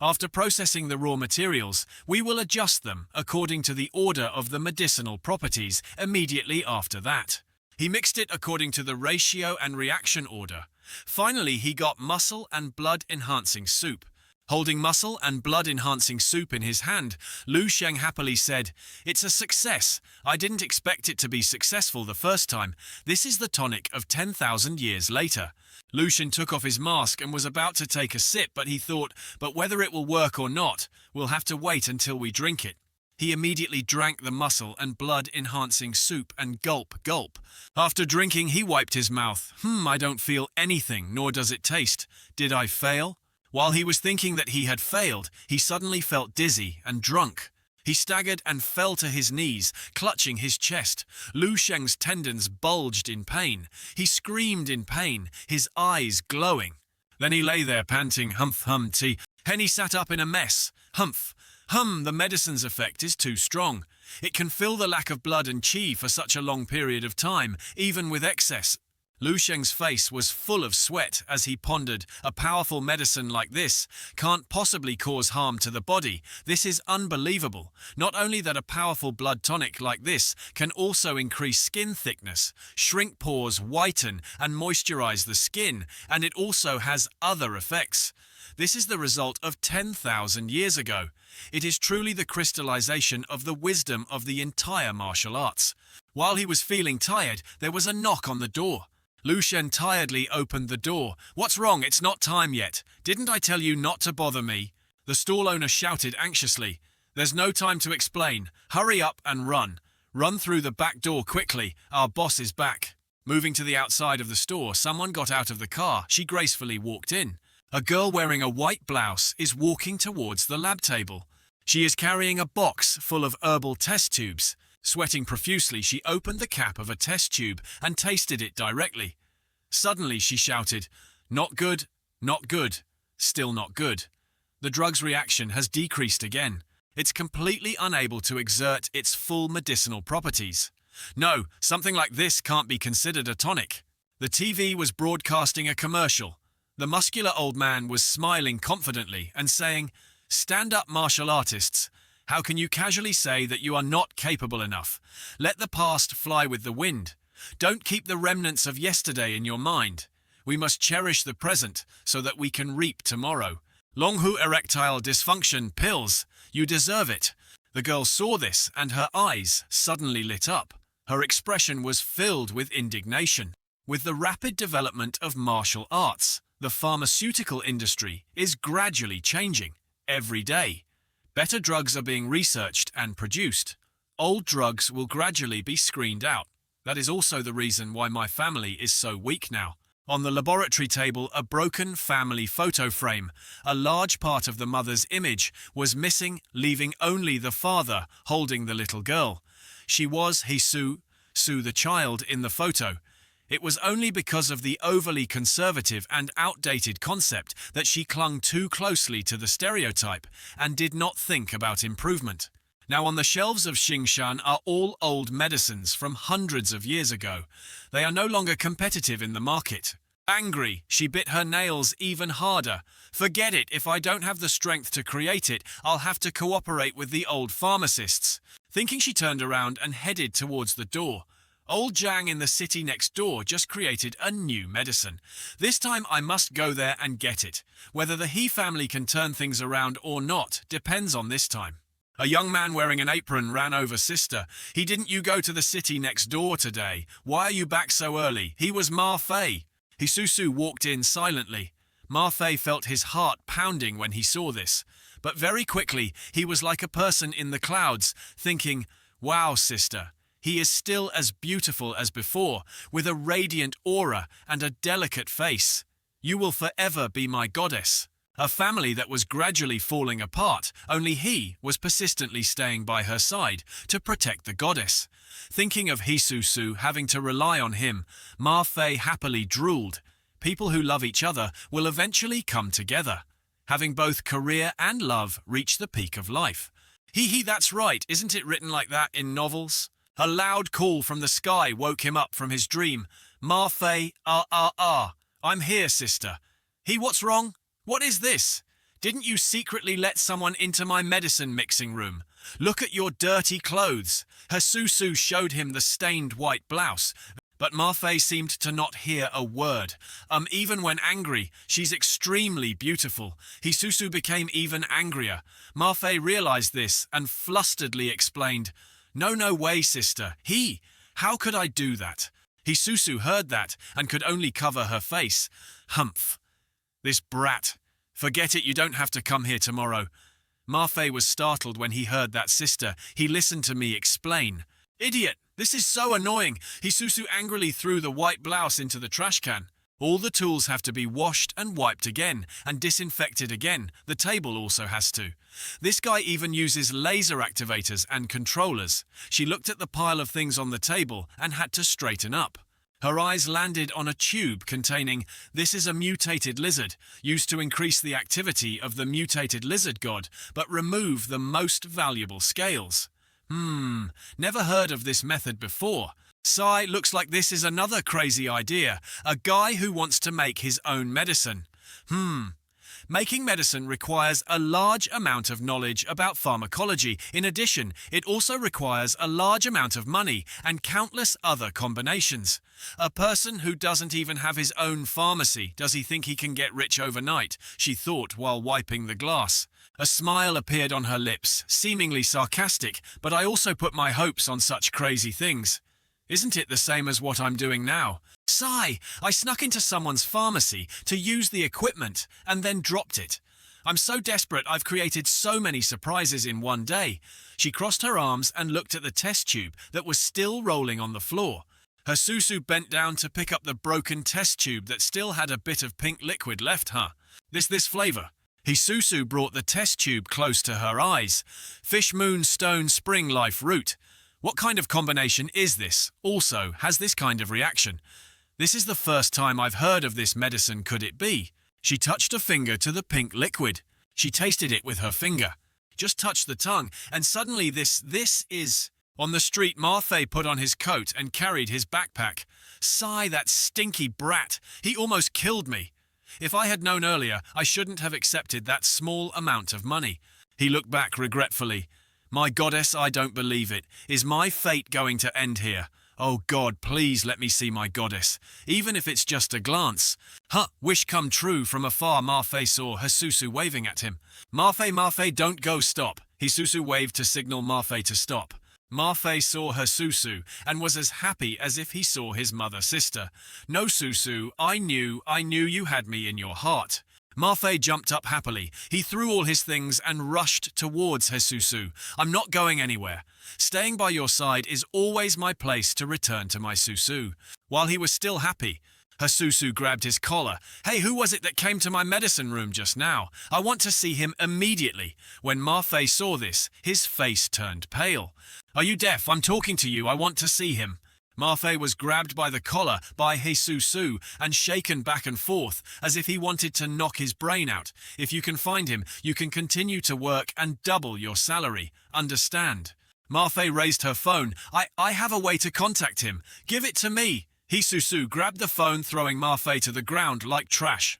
After processing the raw materials, we will adjust them according to the order of the medicinal properties immediately after that. He mixed it according to the ratio and reaction order. Finally, he got muscle and blood-enhancing soup. Holding muscle and blood-enhancing soup in his hand, Lu Sheng happily said, "It's a success. I didn't expect it to be successful the first time. This is the tonic of 10,000 years later." Lu Sheng took off his mask and was about to take a sip, but he thought, "But whether it will work or not, we'll have to wait until we drink it." He immediately drank the muscle and blood-enhancing soup and gulp. After drinking, he wiped his mouth. I don't feel anything, nor does it taste. Did I fail?" While he was thinking that he had failed, he suddenly felt dizzy and drunk. He staggered and fell to his knees, clutching his chest. Lu Sheng's tendons bulged in pain. He screamed in pain, his eyes glowing. Then he lay there panting, tea. Henny sat up in a mess. The medicine's effect is too strong. It can fill the lack of blood and qi for such a long period of time, even with excess. Lu Sheng's face was full of sweat as he pondered, "A powerful medicine like this can't possibly cause harm to the body. This is unbelievable. Not only that a powerful blood tonic like this can also increase skin thickness, shrink pores, whiten, and moisturize the skin, and it also has other effects. This is the result of 10,000 years ago. It is truly the crystallization of the wisdom of the entire martial arts." While he was feeling tired, there was a knock on the door. Lu Sheng tiredly opened the door. "What's wrong? It's not time yet. Didn't I tell you not to bother me?" The stall owner shouted anxiously. "There's no time to explain. Hurry up and run. Run through the back door quickly. Our boss is back." Moving to the outside of the store, someone got out of the car. She gracefully walked in. A girl wearing a white blouse is walking towards the lab table. She is carrying a box full of herbal test tubes. Sweating profusely, she opened the cap of a test tube and tasted it directly. Suddenly, she shouted, "Not good, not good, still not good." The drug's reaction has decreased again. It's completely unable to exert its full medicinal properties. No, something like this can't be considered a tonic. The TV was broadcasting a commercial. The muscular old man was smiling confidently and saying, "Stand up, martial artists. How can you casually say that you are not capable enough? Let the past fly with the wind. Don't keep the remnants of yesterday in your mind. We must cherish the present so that we can reap tomorrow. Longhu erectile dysfunction pills. You deserve it. The girl saw this and her eyes suddenly lit up. Her expression was filled with indignation. With the rapid development of martial arts, the pharmaceutical industry is gradually changing. Every day, better drugs are being researched and produced. Old drugs will gradually be screened out. That is also the reason why my family is so weak now. On the laboratory table, a broken family photo frame. A large part of the mother's image was missing, leaving only the father holding the little girl. She was Hisu, the child in the photo. It was only because of the overly conservative and outdated concept that she clung too closely to the stereotype and did not think about improvement. Now on the shelves of Xingshan are all old medicines from hundreds of years ago. They are no longer competitive in the market. Angry, she bit her nails even harder. Forget it, if I don't have the strength to create it, I'll have to cooperate with the old pharmacists. Thinking, she turned around and headed towards the door. Old Zhang in the city next door just created a new medicine. This time I must go there and get it. Whether the He family can turn things around or not depends on this time. A young man wearing an apron ran over sister. Didn't you go to the city next door today? Why are you back so early? He was Ma Fei. Hisusu walked in silently. Ma Fei felt his heart pounding when he saw this. But very quickly, he was like a person in the clouds, thinking, wow, sister, he is still as beautiful as before, with a radiant aura and a delicate face. You will forever be my goddess. A family that was gradually falling apart, only he was persistently staying by her side to protect the goddess. Thinking of Hisusu having to rely on him, Ma Fei happily drooled. People who love each other will eventually come together. Having both career and love reach the peak of life. That's right, isn't it written like that in novels? A loud call from the sky woke him up from his dream. Ma Fei, I'm here, sister. What's wrong? What is this? Didn't you secretly let someone into my medicine mixing room? Look at your dirty clothes. Hisusu showed him the stained white blouse. But Ma Fei seemed to not hear a word. Even when angry, she's extremely beautiful. Hisusu became even angrier. Ma Fei realized this and flusteredly explained, No way, sister. How could I do that? Hisusu heard that and could only cover her face. Humph. This brat. Forget it, you don't have to come here tomorrow. Ma Fei was startled when he heard that sister. He listened to me explain. Idiot! This is so annoying. Hisusu angrily threw the white blouse into the trash can. All the tools have to be washed and wiped again and disinfected again. The table also has to. This guy even uses laser activators and controllers. She looked at the pile of things on the table and had to straighten up. Her eyes landed on a tube containing, this is a mutated lizard, used to increase the activity of the mutated lizard god, but remove the most valuable scales. Never heard of this method before. Sigh, looks like this is another crazy idea. A guy who wants to make his own medicine. Making medicine requires a large amount of knowledge about pharmacology. In addition, it also requires a large amount of money and countless other combinations. A person who doesn't even have his own pharmacy, does he think he can get rich overnight? She thought while wiping the glass. A smile appeared on her lips, seemingly sarcastic, but I also put my hopes on such crazy things. Isn't it the same as what I'm doing now? Sigh, I snuck into someone's pharmacy to use the equipment and then dropped it. I'm so desperate I've created so many surprises in one day. She crossed her arms and looked at the test tube that was still rolling on the floor. Her susu bent down to pick up the broken test tube that still had a bit of pink liquid left, This flavor. Hisusu brought the test tube close to her eyes. Fish moon stone spring life root. What kind of combination is this? Also, has this kind of reaction? This is the first time I've heard of this medicine, could it be? She touched a finger to the pink liquid. She tasted it with her finger. Just touched the tongue, and suddenly this is... On the street, Ma Fei put on his coat and carried his backpack. Sigh, that stinky brat. He almost killed me. If I had known earlier, I shouldn't have accepted that small amount of money. He looked back regretfully. My goddess, I don't believe it. Is my fate going to end here? Oh God, please let me see my goddess, even if it's just a glance. Wish come true. From afar, Marfei saw Hasusu waving at him. Marfei, don't go, stop. Hisusu waved to signal Marfei to stop. Marfei saw Hasusu and was as happy as if he saw his mother-sister. No, Susu, I knew you had me in your heart. Marfei jumped up happily. He threw all his things and rushed towards Hasusu. I'm not going anywhere. Staying by your side is always my place to return to my Susu. While he was still happy, Hasusu grabbed his collar. Hey, who was it that came to my medicine room just now? I want to see him immediately. When Marfei saw this, his face turned pale. Are you deaf? I'm talking to you. I want to see him. Marfei was grabbed by the collar by Hasusu and shaken back and forth as if he wanted to knock his brain out. If you can find him, you can continue to work and double your salary. Understand? Marfei raised her phone. I have a way to contact him. Give it to me. Hisusu grabbed the phone, throwing Marfei to the ground like trash.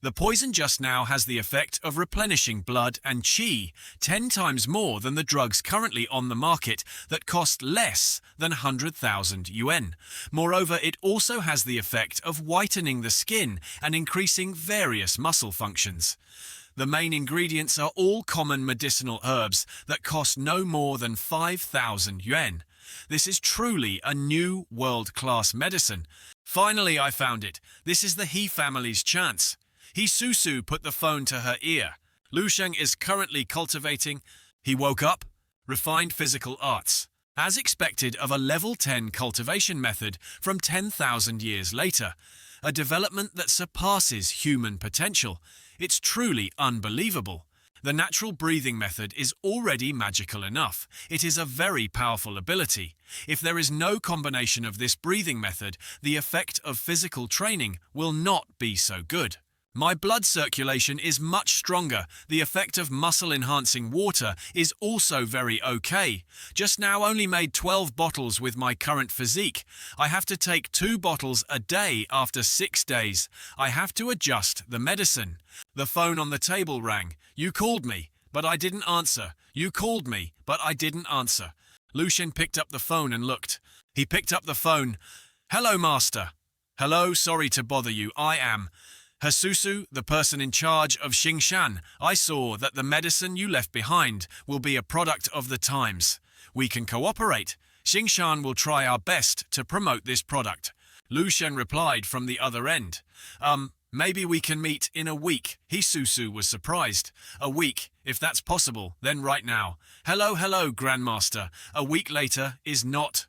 The poison just now has the effect of replenishing blood and qi 10 times more than the drugs currently on the market that cost less than 100,000 yuan. Moreover, it also has the effect of whitening the skin and increasing various muscle functions. The main ingredients are all common medicinal herbs that cost no more than 5,000 yuan. This is truly a new world-class medicine. Finally, I found it. This is the He family's chance. Hisusu put the phone to her ear. Lu Sheng is currently cultivating, he woke up, refined physical arts, as expected of a level 10 cultivation method from 10,000 years later, a development that surpasses human potential. It's truly unbelievable. The natural breathing method is already magical enough. It is a very powerful ability. If there is no combination of this breathing method, the effect of physical training will not be so good. My blood circulation is much stronger. The effect of muscle-enhancing water is also very okay. Just now only made 12 bottles with my current physique. I have to take 2 bottles a day after 6 days. I have to adjust the medicine. The phone on the table rang. You called me, but I didn't answer. You called me, but I didn't answer. Lu Shen picked up the phone and looked. He picked up the phone. Hello, master. Hello, sorry to bother you. I am Hasusu, the person in charge of Xingshan. I saw that the medicine you left behind will be a product of the times. We can cooperate. Xingshan will try our best to promote this product. Lu Shen replied from the other end. Maybe we can meet in a week. Hisusu was surprised. A week, if that's possible, then right now. Hello, Grandmaster. A week later is not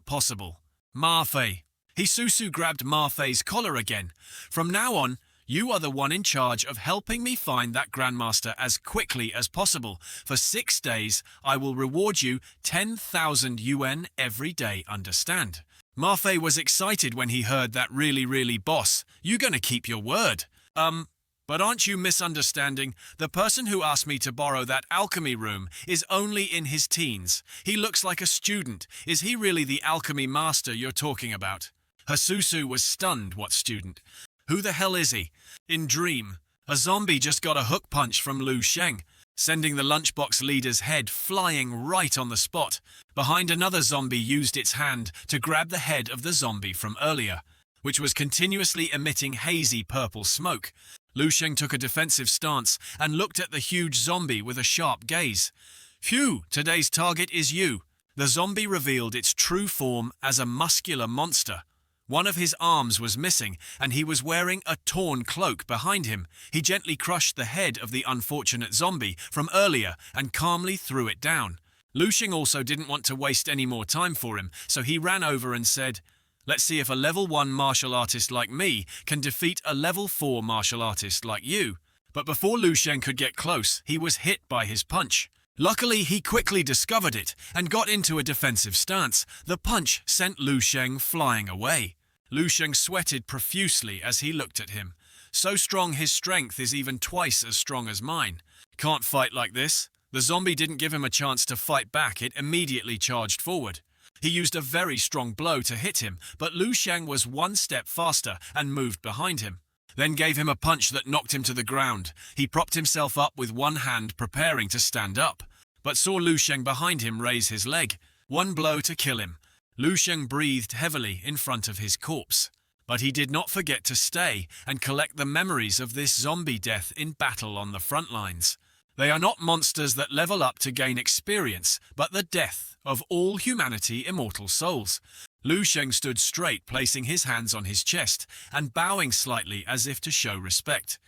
possible. Marfei. Hisusu grabbed Marfei's collar again. From now on, you are the one in charge of helping me find that Grandmaster as quickly as possible. For 6 days, I will reward you 10,000 yuan every day, understand? Marfei was excited when he heard that. Really, boss. You gonna keep your word? But aren't you misunderstanding? The person who asked me to borrow that alchemy room is only in his teens. He looks like a student. Is he really the alchemy master you're talking about? Hasusu was stunned. What student? Who the hell is he? In Dream, a zombie just got a hook punch from Lu Sheng, sending the lunchbox leader's head flying right on the spot. Behind, another zombie used its hand to grab the head of the zombie from earlier, which was continuously emitting hazy purple smoke. Lu Sheng took a defensive stance and looked at the huge zombie with a sharp gaze. Phew, today's target is you. The zombie revealed its true form as a muscular monster. One of his arms was missing, and he was wearing a torn cloak behind him. He gently crushed the head of the unfortunate zombie from earlier and calmly threw it down. Lu Sheng also didn't want to waste any more time for him, so he ran over and said, "Let's see if a level 1 martial artist like me can defeat a level 4 martial artist like you." But before Lu Sheng could get close, he was hit by his punch. Luckily, he quickly discovered it and got into a defensive stance. The punch sent Lu Sheng flying away. Lu Sheng sweated profusely as he looked at him. So strong, his strength is even twice as strong as mine. Can't fight like this. The zombie didn't give him a chance to fight back. It immediately charged forward. He used a very strong blow to hit him, but Lu Sheng was 1 step faster and moved behind him. Then gave him a punch that knocked him to the ground. He propped himself up with one hand, preparing to stand up, but saw Lu Sheng behind him raise his leg. 1 blow to kill him. Lu Sheng breathed heavily in front of his corpse. But he did not forget to stay and collect the memories of this zombie death in battle on the front lines. They are not monsters that level up to gain experience, but the death of all humanity immortal souls. Lu Sheng stood straight, placing his hands on his chest and bowing slightly as if to show respect.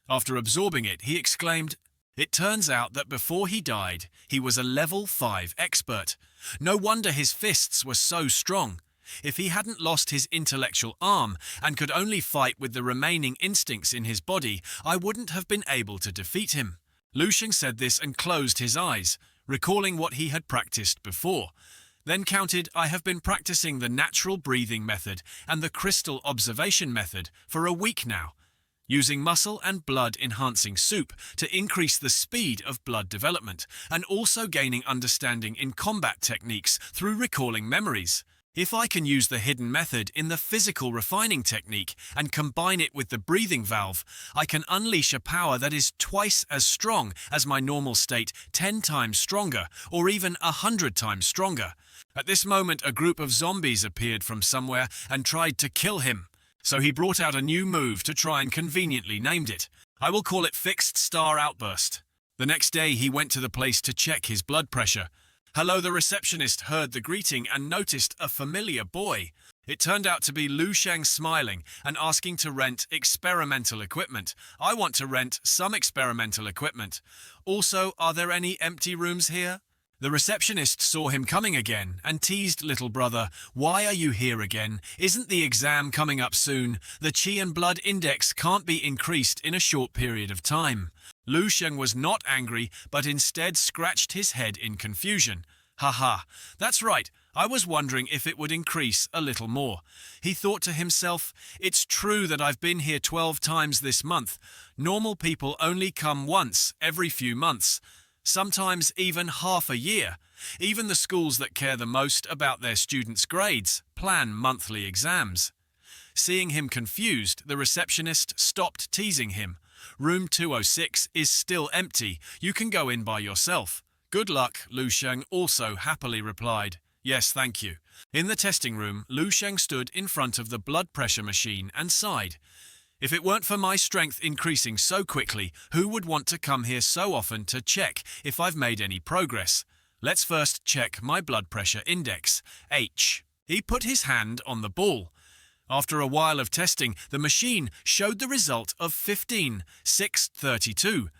After absorbing it, he exclaimed, "It turns out that before he died, he was a level 5 expert. No wonder his fists were so strong. If he hadn't lost his intellectual arm and could only fight with the remaining instincts in his body, I wouldn't have been able to defeat him." Lu Sheng said this and closed his eyes, recalling what he had practiced before. Then counted, "I have been practicing the natural breathing method and the crystal observation method for a week now, using muscle and blood enhancing soup to increase the speed of blood development, and also gaining understanding in combat techniques through recalling memories. If I can use the hidden method in the physical refining technique and combine it with the breathing valve, I can unleash a power that is twice as strong as my normal state, 10 times stronger, or even 100 times stronger." At this moment, a group of zombies appeared from somewhere and tried to kill him. So he brought out a new move to try and conveniently named it. I will call it Fixed Star Outburst. The next day he went to the place to check his blood pressure. "Hello," the receptionist heard the greeting and noticed a familiar boy. It turned out to be Lu Sheng, smiling and asking to rent experimental equipment. "I want to rent some experimental equipment. Also, are there any empty rooms here?" The receptionist saw him coming again and teased little brother, "Why are you here again? Isn't the exam coming up soon? The Qi and blood index can't be increased in a short period of time." Lu Sheng was not angry, but instead scratched his head in confusion. "Haha, that's right. I was wondering if it would increase a little more." He thought to himself, "It's true that I've been here 12 times this month. Normal people only come once every few months. Sometimes even half a year. Even the schools that care the most about their students' grades plan monthly exams." Seeing him confused, the receptionist stopped teasing him. "Room 206 is still empty. You can go in by yourself." "Good luck," Lu Sheng also happily replied. "Yes, thank you." In the testing room, Lu Sheng stood in front of the blood pressure machine and sighed. "If it weren't for my strength increasing so quickly, who would want to come here so often to check if I've made any progress? Let's first check my blood pressure index, H." He put his hand on the ball. After a while of testing, the machine showed the result of 15,632.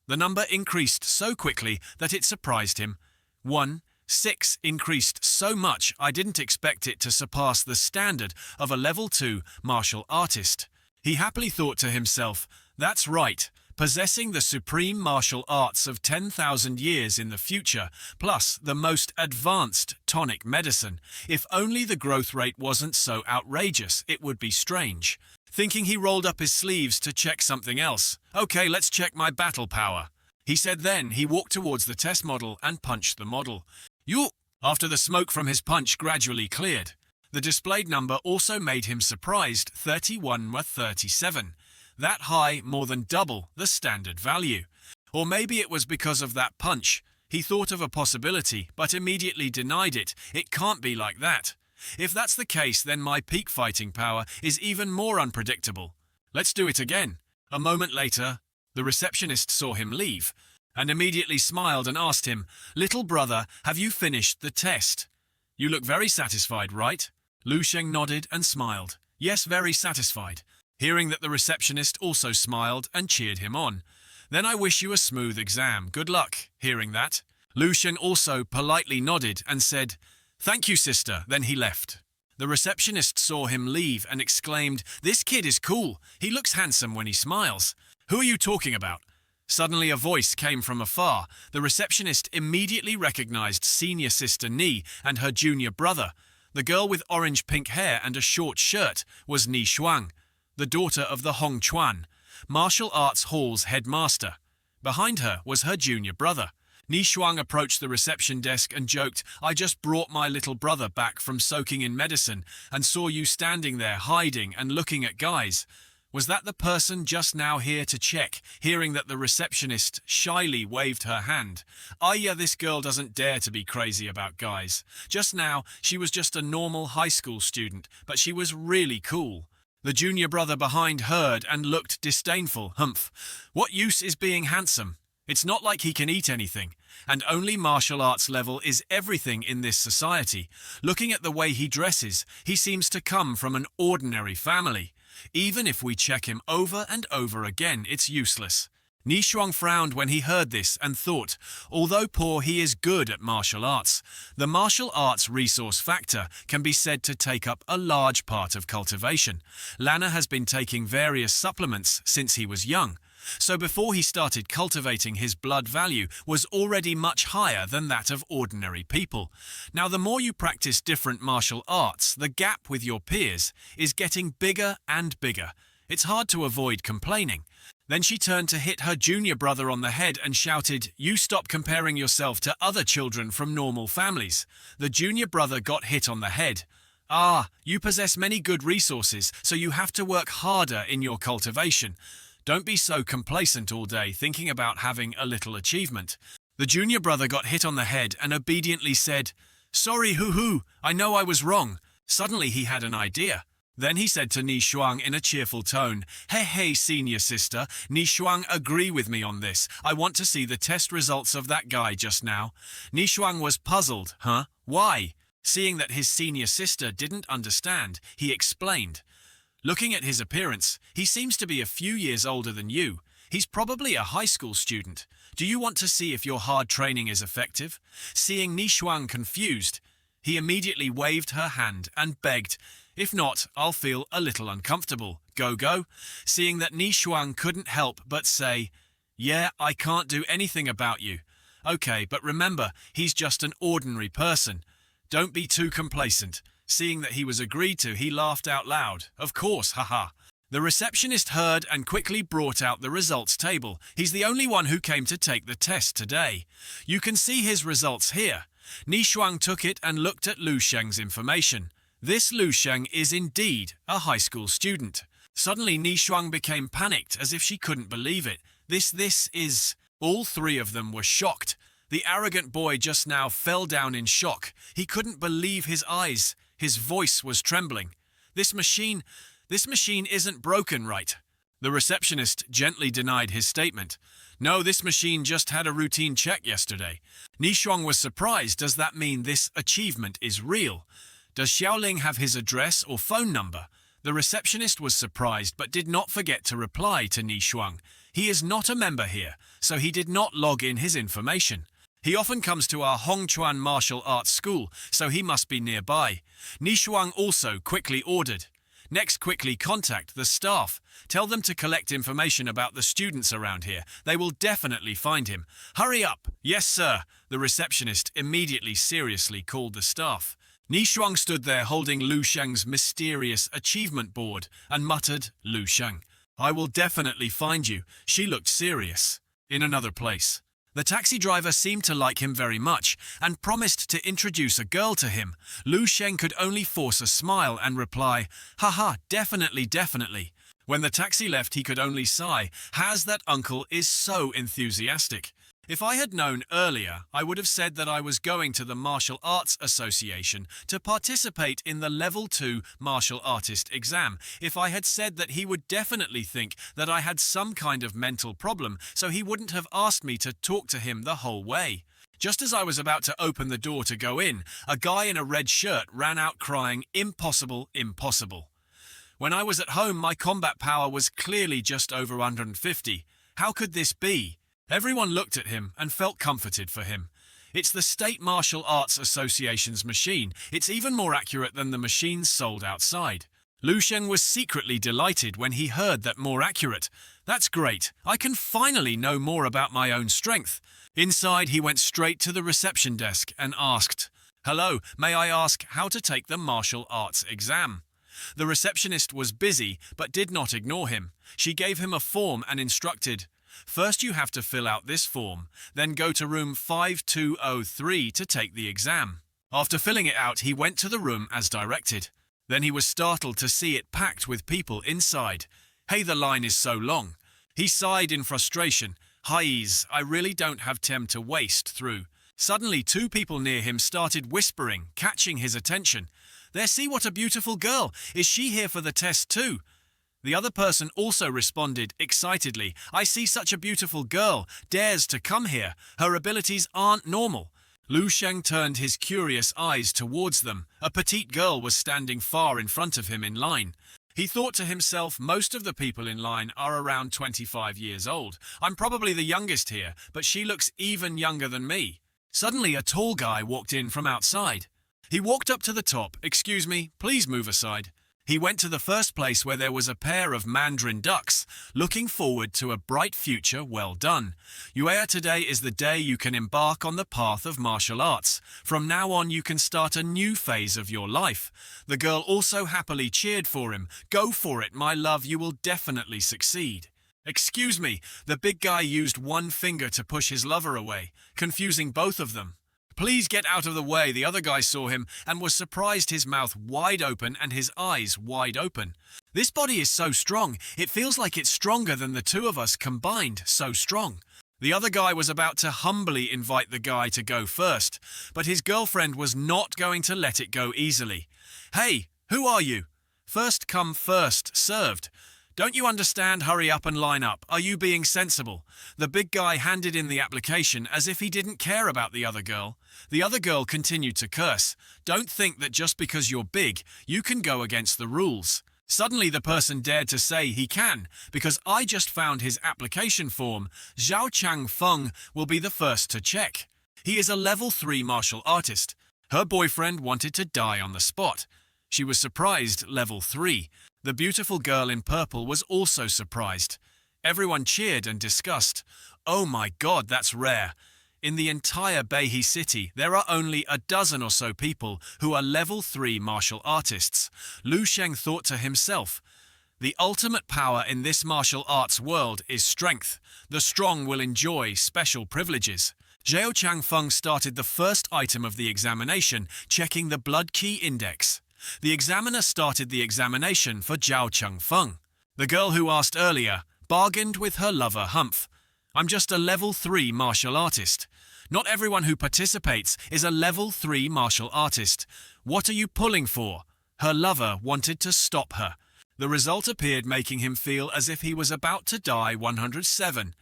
The number increased so quickly that it surprised him. 1,6 increased so much I didn't expect it to surpass the standard of a level 2 martial artist. He happily thought to himself, "That's right, possessing the supreme martial arts of 10,000 years in the future, plus the most advanced tonic medicine. If only the growth rate wasn't so outrageous, it would be strange." Thinking, he rolled up his sleeves to check something else. "Okay, let's check my battle power," he said. Then he walked towards the test model and punched the model. "You!" After the smoke from his punch gradually cleared, the displayed number also made him surprised, 31/37. That high, more than double the standard value. Or maybe it was because of that punch. He thought of a possibility, but immediately denied it. It can't be like that. If that's the case, then my peak fighting power is even more unpredictable. Let's do it again. A moment later, the receptionist saw him leave and immediately smiled and asked him, "Little brother, have you finished the test? You look very satisfied, right?" Lu Sheng nodded and smiled. "Yes, very satisfied." Hearing that the receptionist also smiled and cheered him on. "Then I wish you a smooth exam. Good luck." Hearing that, Lu Sheng also politely nodded and said, "Thank you, sister." Then he left. The receptionist saw him leave and exclaimed, "This kid is cool. He looks handsome when he smiles. Who are you talking about?" Suddenly a voice came from afar. The receptionist immediately recognized senior sister Ni and her junior brother. The girl with orange-pink hair and a short shirt was Ni Shuang, the daughter of the Hong Chuan, martial arts hall's headmaster. Behind her was her junior brother. Ni Shuang approached the reception desk and joked, "I just brought my little brother back from soaking in medicine and saw you standing there hiding and looking at guys. Was that the person just now here to check, hearing that the receptionist shyly waved her hand? Ah, yeah, this girl doesn't dare to be crazy about guys. Just now, she was just a normal high school student, but she was really cool. The junior brother behind heard and looked disdainful. Humph. What use is being handsome? It's not like he can eat anything, and only martial arts level is everything in this society. Looking at the way he dresses, he seems to come from an ordinary family. Even if we check him over and over again, it's useless. Ni Shuang frowned when he heard this and thought, although poor, he is good at martial arts. The martial arts resource factor can be said to take up a large part of cultivation. Lana has been taking various supplements since he was young, so before he started cultivating, his blood value was already much higher than that of ordinary people. Now, the more you practice different martial arts, the gap with your peers is getting bigger and bigger. It's hard to avoid complaining. Then she turned to hit her junior brother on the head and shouted, "You stop comparing yourself to other children from normal families." The junior brother got hit on the head. "Ah, you possess many good resources, so you have to work harder in your cultivation. Don't be so complacent all day thinking about having a little achievement." The junior brother got hit on the head and obediently said, "Sorry, hoo-hoo, I know I was wrong." Suddenly he had an idea. Then he said to Ni Shuang in a cheerful tone, Hey, senior sister, Ni Shuang, agree with me on this. I want to see the test results of that guy just now." Ni Shuang was puzzled. Huh? Why? Seeing that his senior sister didn't understand, he explained. "Looking at his appearance, he seems to be a few years older than you. He's probably a high school student. Do you want to see if your hard training is effective?" Seeing Ni Shuang confused, he immediately waved her hand and begged, "If not, I'll feel a little uncomfortable. Go." Seeing that Ni Shuang couldn't help but say, "Yeah, I can't do anything about you." "Okay, but remember, he's just an ordinary person. Don't be too complacent." Seeing that he was agreed to, he laughed out loud. "Of course, haha." The receptionist heard and quickly brought out the results table. He's the only one who came to take the test today. You can see his results here. Ni Shuang took it and looked at Lu Sheng's information. This Lu Sheng is indeed a high school student. Suddenly Ni Shuang became panicked as if she couldn't believe it. This is... All three of them were shocked. The arrogant boy just now fell down in shock. He couldn't believe his eyes. His voice was trembling. This machine isn't broken, right?" The receptionist gently denied his statement. "No, this machine just had a routine check yesterday." Ni Shuang was surprised. Does that mean this achievement is real? Does Xiaoling have his address or phone number? The receptionist was surprised but did not forget to reply to Ni Shuang. He is not a member here, so he did not log in his information. He often comes to our Hongchuan martial arts school, so he must be nearby. Ni Shuang also quickly ordered, "Next, quickly contact the staff. Tell them to collect information about the students around here. They will definitely find him. Hurry up." "Yes, sir." The receptionist immediately seriously called the staff. Ni Shuang stood there holding Lu Sheng's mysterious achievement board and muttered, "Lu Sheng, I will definitely find you." She looked serious. In another place, the taxi driver seemed to like him very much and promised to introduce a girl to him. Lu Sheng could only force a smile and reply, "Haha, definitely." When the taxi left, he could only sigh. That uncle is so enthusiastic. If I had known earlier, I would have said that I was going to the Martial Arts Association to participate in the Level 2 Martial Artist exam. If I had said that, he would definitely think that I had some kind of mental problem, so he wouldn't have asked me to talk to him the whole way. Just as I was about to open the door to go in, a guy in a red shirt ran out crying, "Impossible." When I was at home, my combat power was clearly just over 150. How could this be? Everyone looked at him and felt comforted for him. It's the State Martial Arts Association's machine. It's even more accurate than the machines sold outside. Lu Sheng was secretly delighted when he heard that more accurate. That's great. I can finally know more about my own strength. Inside, he went straight to the reception desk and asked, "Hello, may I ask how to take the martial arts exam?" The receptionist was busy but did not ignore him. She gave him a form and instructed, "First you have to fill out this form, then go to room 5203 to take the exam." After filling it out, he went to the room as directed. Then he was startled to see it packed with people inside. Hey, the line is so long. He sighed in frustration. Highs, I really don't have time to waste through. Suddenly, two people near him started whispering, catching his attention. There, see what a beautiful girl. Is she here for the test too? The other person also responded excitedly. I see such a beautiful girl, dares to come here. Her abilities aren't normal. Lu Sheng turned his curious eyes towards them. A petite girl was standing far in front of him in line. He thought to himself, most of the people in line are around 25 years old. I'm probably the youngest here, but she looks even younger than me. Suddenly, a tall guy walked in from outside. He walked up to the top. Excuse me, please move aside. He went to the first place where there was a pair of mandarin ducks, looking forward to a bright future. Well done. Yuea, today is the day you can embark on the path of martial arts. From now on, you can start a new phase of your life. The girl also happily cheered for him. Go for it, my love, you will definitely succeed. Excuse me, the big guy used one finger to push his lover away, confusing both of them. Please get out of the way. The other guy saw him and was surprised, his mouth wide open and his eyes wide open. This body is so strong, it feels like it's stronger than the two of us combined, so strong. The other guy was about to humbly invite the guy to go first, but his girlfriend was not going to let it go easily. Hey, who are you? First come, first served. Don't you understand? Hurry up and line up. Are you being sensible? The big guy handed in the application as if he didn't care about the other girl. The other girl continued to curse. Don't think that just because you're big, you can go against the rules. Suddenly the person dared to say he can, because I just found his application form. Zhao Chang Feng will be the first to check. He is a level 3 martial artist. Her boyfriend wanted to die on the spot. She was surprised, level 3. The beautiful girl in purple was also surprised. Everyone cheered and discussed. Oh my God, that's rare. In the entire Beihai city, there are only a dozen or so people who are level 3 martial artists. Lu Sheng thought to himself, the ultimate power in this martial arts world is strength. The strong will enjoy special privileges. Zhao Changfeng started the first item of the examination, checking the blood key index. The examiner started the examination for Zhao Changfeng. The girl who asked earlier bargained with her lover Humph. I'm just a level 3 martial artist. Not everyone who participates is a level 3 martial artist. What are you pulling for? Her lover wanted to stop her. The result appeared, making him feel as if he was about to die. 107,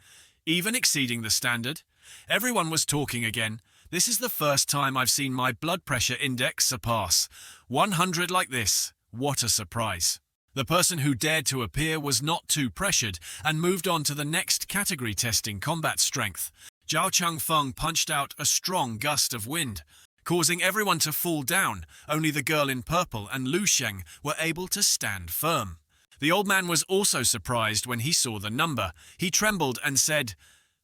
even exceeding the standard. Everyone was talking again. This is the first time I've seen my blood pressure index surpass 100 like this. What a surprise. The person who dared to appear was not too pressured and moved on to the next category, testing combat strength. Zhao Changfeng punched out a strong gust of wind, causing everyone to fall down. Only the girl in purple and Lu Sheng were able to stand firm. The old man was also surprised when he saw the number. He trembled and said,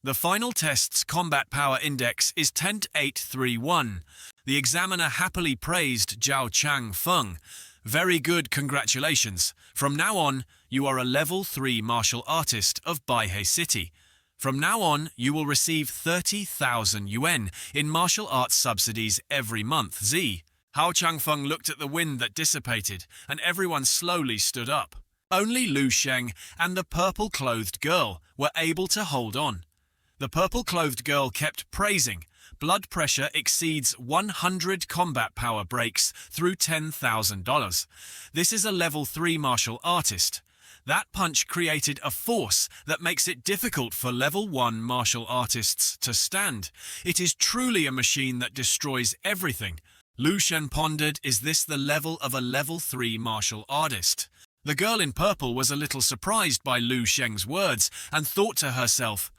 the final test's combat power index is 10.831. The examiner happily praised Zhao Changfeng. Very good, congratulations. From now on, you are a level 3 martial artist of Beihai City. From now on, you will receive 30,000 yuan in martial arts subsidies every month. Zhao Changfeng looked at the wind that dissipated, and everyone slowly stood up. Only Lu Sheng and the purple-clothed girl were able to hold on. The purple-clothed girl kept praising. Blood pressure exceeds 100, combat power breaks through $10,000. This is a level 3 martial artist. That punch created a force that makes it difficult for level 1 martial artists to stand. It is truly a machine that destroys everything. Lu Shen pondered, is this the level of a level 3 martial artist? The girl in purple was a little surprised by Lu Sheng's words and thought to herself,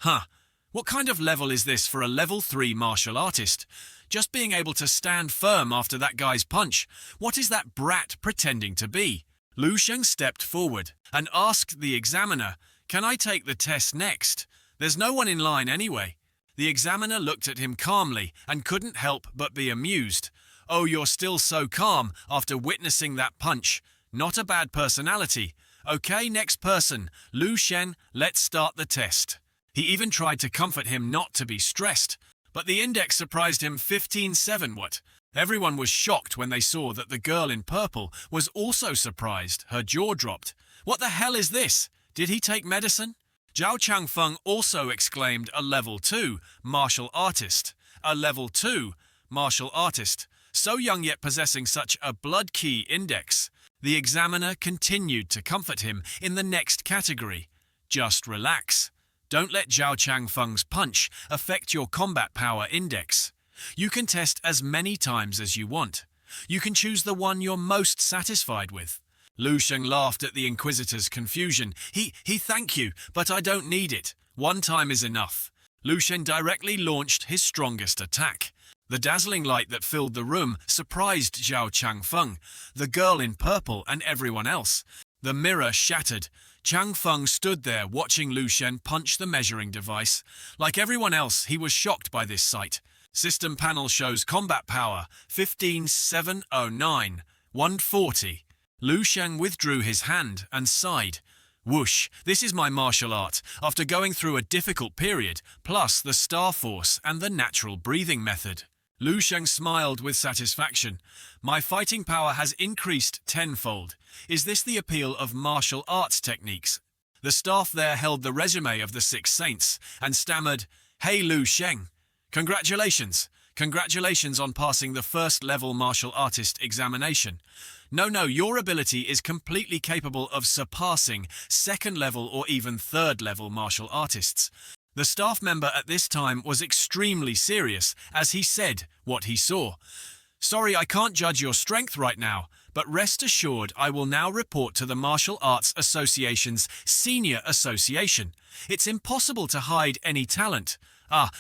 what kind of level is this for a level 3 martial artist? Just being able to stand firm after that guy's punch. What is that brat pretending to be? Lu Sheng stepped forward and asked the examiner, can I take the test next? There's no one in line anyway. The examiner looked at him calmly and couldn't help but be amused. Oh, you're still so calm after witnessing that punch. Not a bad personality. Okay, next person. Lu Shen, let's start the test. He even tried to comfort him not to be stressed, but the index surprised him. 15.7. What? Everyone was shocked when they saw that the girl in purple was also surprised. Her jaw dropped. What the hell is this? Did he take medicine? Zhao Changfeng also exclaimed a level 2 martial artist. A level 2 martial artist. So young yet possessing such a blood key index. The examiner continued to comfort him in the next category. Just relax. Don't let Zhao Changfeng's punch affect your combat power index. You can test as many times as you want. You can choose the one you're most satisfied with. Lu Sheng laughed at the Inquisitor's confusion. He thank you, but I don't need it. One time is enough. Lu Sheng directly launched his strongest attack. The dazzling light that filled the room surprised Zhao Changfeng, the girl in purple and everyone else. The mirror shattered. Changfeng stood there watching Lu Sheng punch the measuring device. Like everyone else, he was shocked by this sight. System panel shows combat power 15709, 140. Lu Sheng withdrew his hand and sighed. Whoosh, this is my martial art, after going through a difficult period, plus the Star Force and the natural breathing method. Lu Sheng smiled with satisfaction. My fighting power has increased tenfold. Is this the appeal of martial arts techniques? The staff there held the resume of the Six Saints and stammered, Hey Lu Sheng, congratulations. Congratulations on passing the first-level martial artist examination. No, your ability is completely capable of surpassing second-level or even third-level martial artists. The staff member at this time was extremely serious as he said what he saw. Sorry, I can't judge your strength right now, but rest assured I will now report to the Martial Arts Association's Senior Association. It's impossible to hide any talent.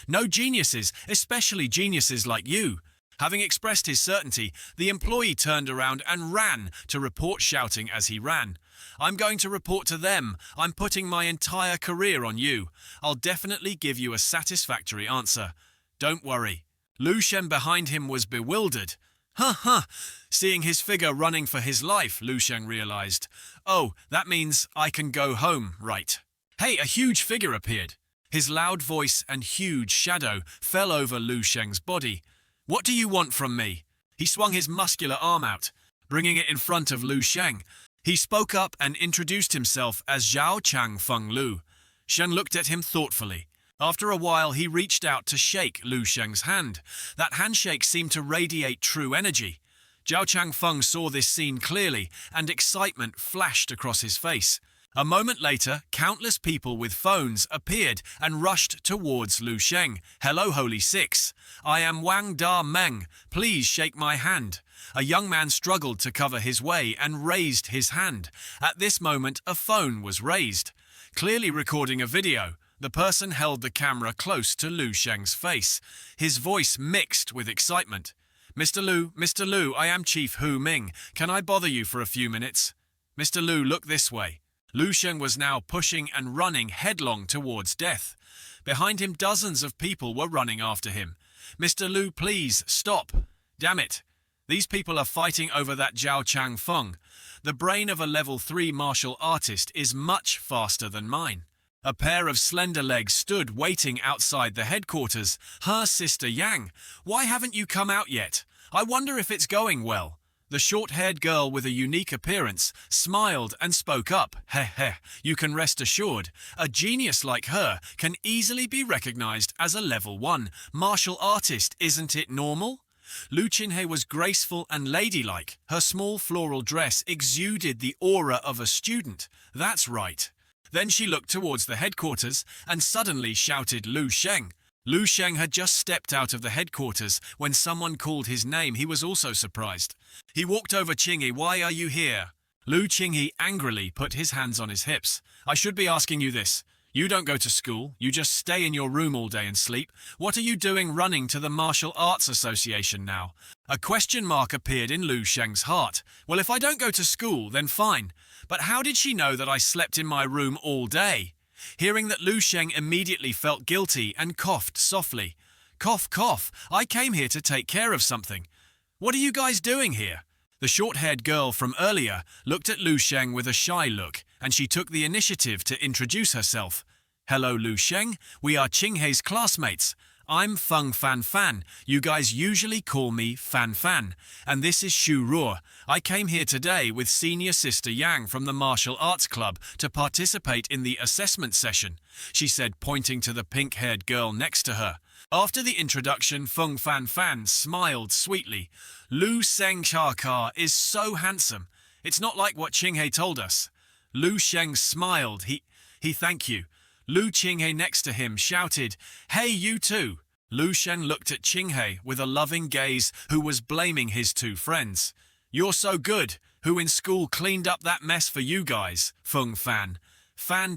No geniuses, especially geniuses like you. Having expressed his certainty, the employee turned around and ran to report, shouting as he ran. I'm going to report to them. I'm putting my entire career on you. I'll definitely give you a satisfactory answer. Don't worry. Lu Sheng behind him was bewildered. Seeing his figure running for his life, Lu Sheng realized. Oh, that means I can go home, right? Hey, a huge figure appeared. His loud voice and huge shadow fell over Lu Sheng's body. What do you want from me? He swung his muscular arm out, bringing it in front of Lu Sheng. He spoke up and introduced himself as Zhao Changfeng Lu. Sheng looked at him thoughtfully. After a while, he reached out to shake Lu Sheng's hand. That handshake seemed to radiate true energy. Zhao Changfeng saw this scene clearly, and excitement flashed across his face. A moment later, countless people with phones appeared and rushed towards Lu Sheng. Hello, Holy Six. I am Wang Da Meng. Please shake my hand. A young man struggled to cover his way and raised his hand. At this moment, a phone was raised. Clearly recording a video, the person held the camera close to Lu Sheng's face. His voice mixed with excitement. Mr. Lu, I am Chief Hu Ming. Can I bother you for a few minutes? Mr. Lu, look this way. Lu Sheng was now pushing and running headlong towards death. Behind him, dozens of people were running after him. Mr. Lu, please, stop. Damn it. These people are fighting over that Zhao Changfeng. The brain of a level 3 martial artist is much faster than mine. A pair of slender legs stood waiting outside the headquarters. Her sister Yang, why haven't you come out yet? I wonder if it's going well. The short-haired girl with a unique appearance smiled and spoke up. You can rest assured. A genius like her can easily be recognized as a level 1 martial artist, isn't it normal? Lu Qinhe was graceful and ladylike. Her small floral dress exuded the aura of a student. That's right. Then she looked towards the headquarters and suddenly shouted Lu Sheng. Lu Sheng had just stepped out of the headquarters when someone called his name. He was also surprised. He walked over. Qinghe, why are you here? Lu Qinghe angrily put his hands on his hips. I should be asking you this. You don't go to school, you just stay in your room all day and sleep. What are you doing running to the Martial Arts Association now? A question mark appeared in Lu Sheng's heart. Well, if I don't go to school, then fine. But how did she know that I slept in my room all day? Hearing that, Lu Sheng immediately felt guilty and coughed softly. Cough, cough, I came here to take care of something. What are you guys doing here? The short-haired girl from earlier looked at Lu Sheng with a shy look, and she took the initiative to introduce herself. Hello, Lu Sheng. We are Qinghe's classmates. I'm Feng Fan Fan. You guys usually call me Fan Fan. And this is Shu Ruo. I came here today with senior sister Yang from the martial arts club to participate in the assessment session, she said, pointing to the pink-haired girl next to her. After the introduction, Feng Fan Fan smiled sweetly. Lu Sheng Cha is so handsome. It's not like what Qinghe told us. Lu Sheng smiled. He thank you. Lu Qinghe next to him shouted, "Hey, you too!" Lu Shen looked at Qinghe with a loving gaze, who was blaming his two friends. "You're so good. Who in school cleaned up that mess for you guys?" Feng Fan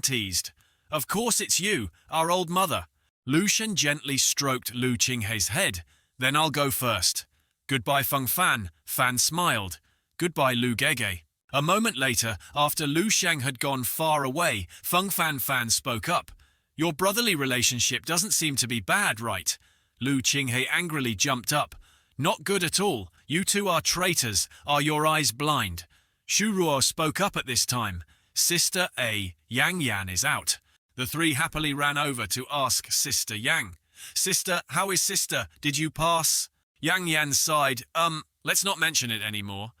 teased. "Of course it's you, our old mother." Lu Shen gently stroked Lu Qinghe's head. "Then I'll go first." "Goodbye, Feng Fan." Fan smiled. "Goodbye, Lu Gege." A moment later, after Lu Sheng had gone far away, Feng Fan spoke up. "Your brotherly relationship doesn't seem to be bad, right?" Lu Qinghe angrily jumped up. "Not good at all. You two are traitors. Are your eyes blind?" Shu Ruo spoke up at this time. "Sister A, Yang Yan is out." The three happily ran over to ask Sister Yang. "Sister, how is sister? Did you pass?" Yang Yan sighed. Let's not mention it anymore.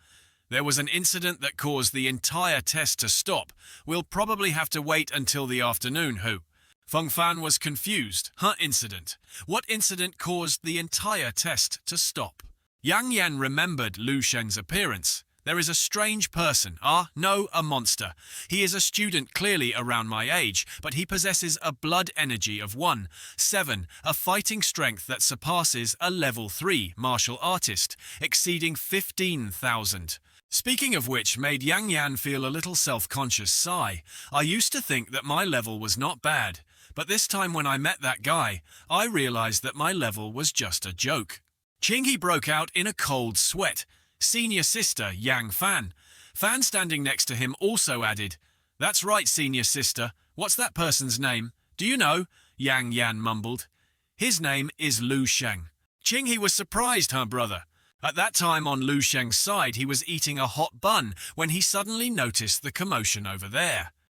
There was an incident that caused the entire test to stop. We'll probably have to wait until the afternoon, Hu." Feng Fan was confused. Incident? What incident caused the entire test to stop? Yang Yan remembered Lu Sheng's appearance. "There is a strange person. No, a monster. He is a student clearly around my age, but he possesses a blood energy of 1-7, a fighting strength that surpasses a level 3 martial artist, exceeding 15,000. Speaking of which made Yang Yan feel a little self-conscious sigh. "I used to think that my level was not bad, but this time when I met that guy, I realized that my level was just a joke." Qinghe broke out in a cold sweat. Senior sister Yang Fan standing next to him also added, "That's right, senior sister. What's that person's name? Do you know?" Yang Yan mumbled. "His name is Lu Sheng." Qinghe was surprised, her brother. At that time on Lu Sheng's side, he was eating a hot bun when he suddenly noticed the commotion over there.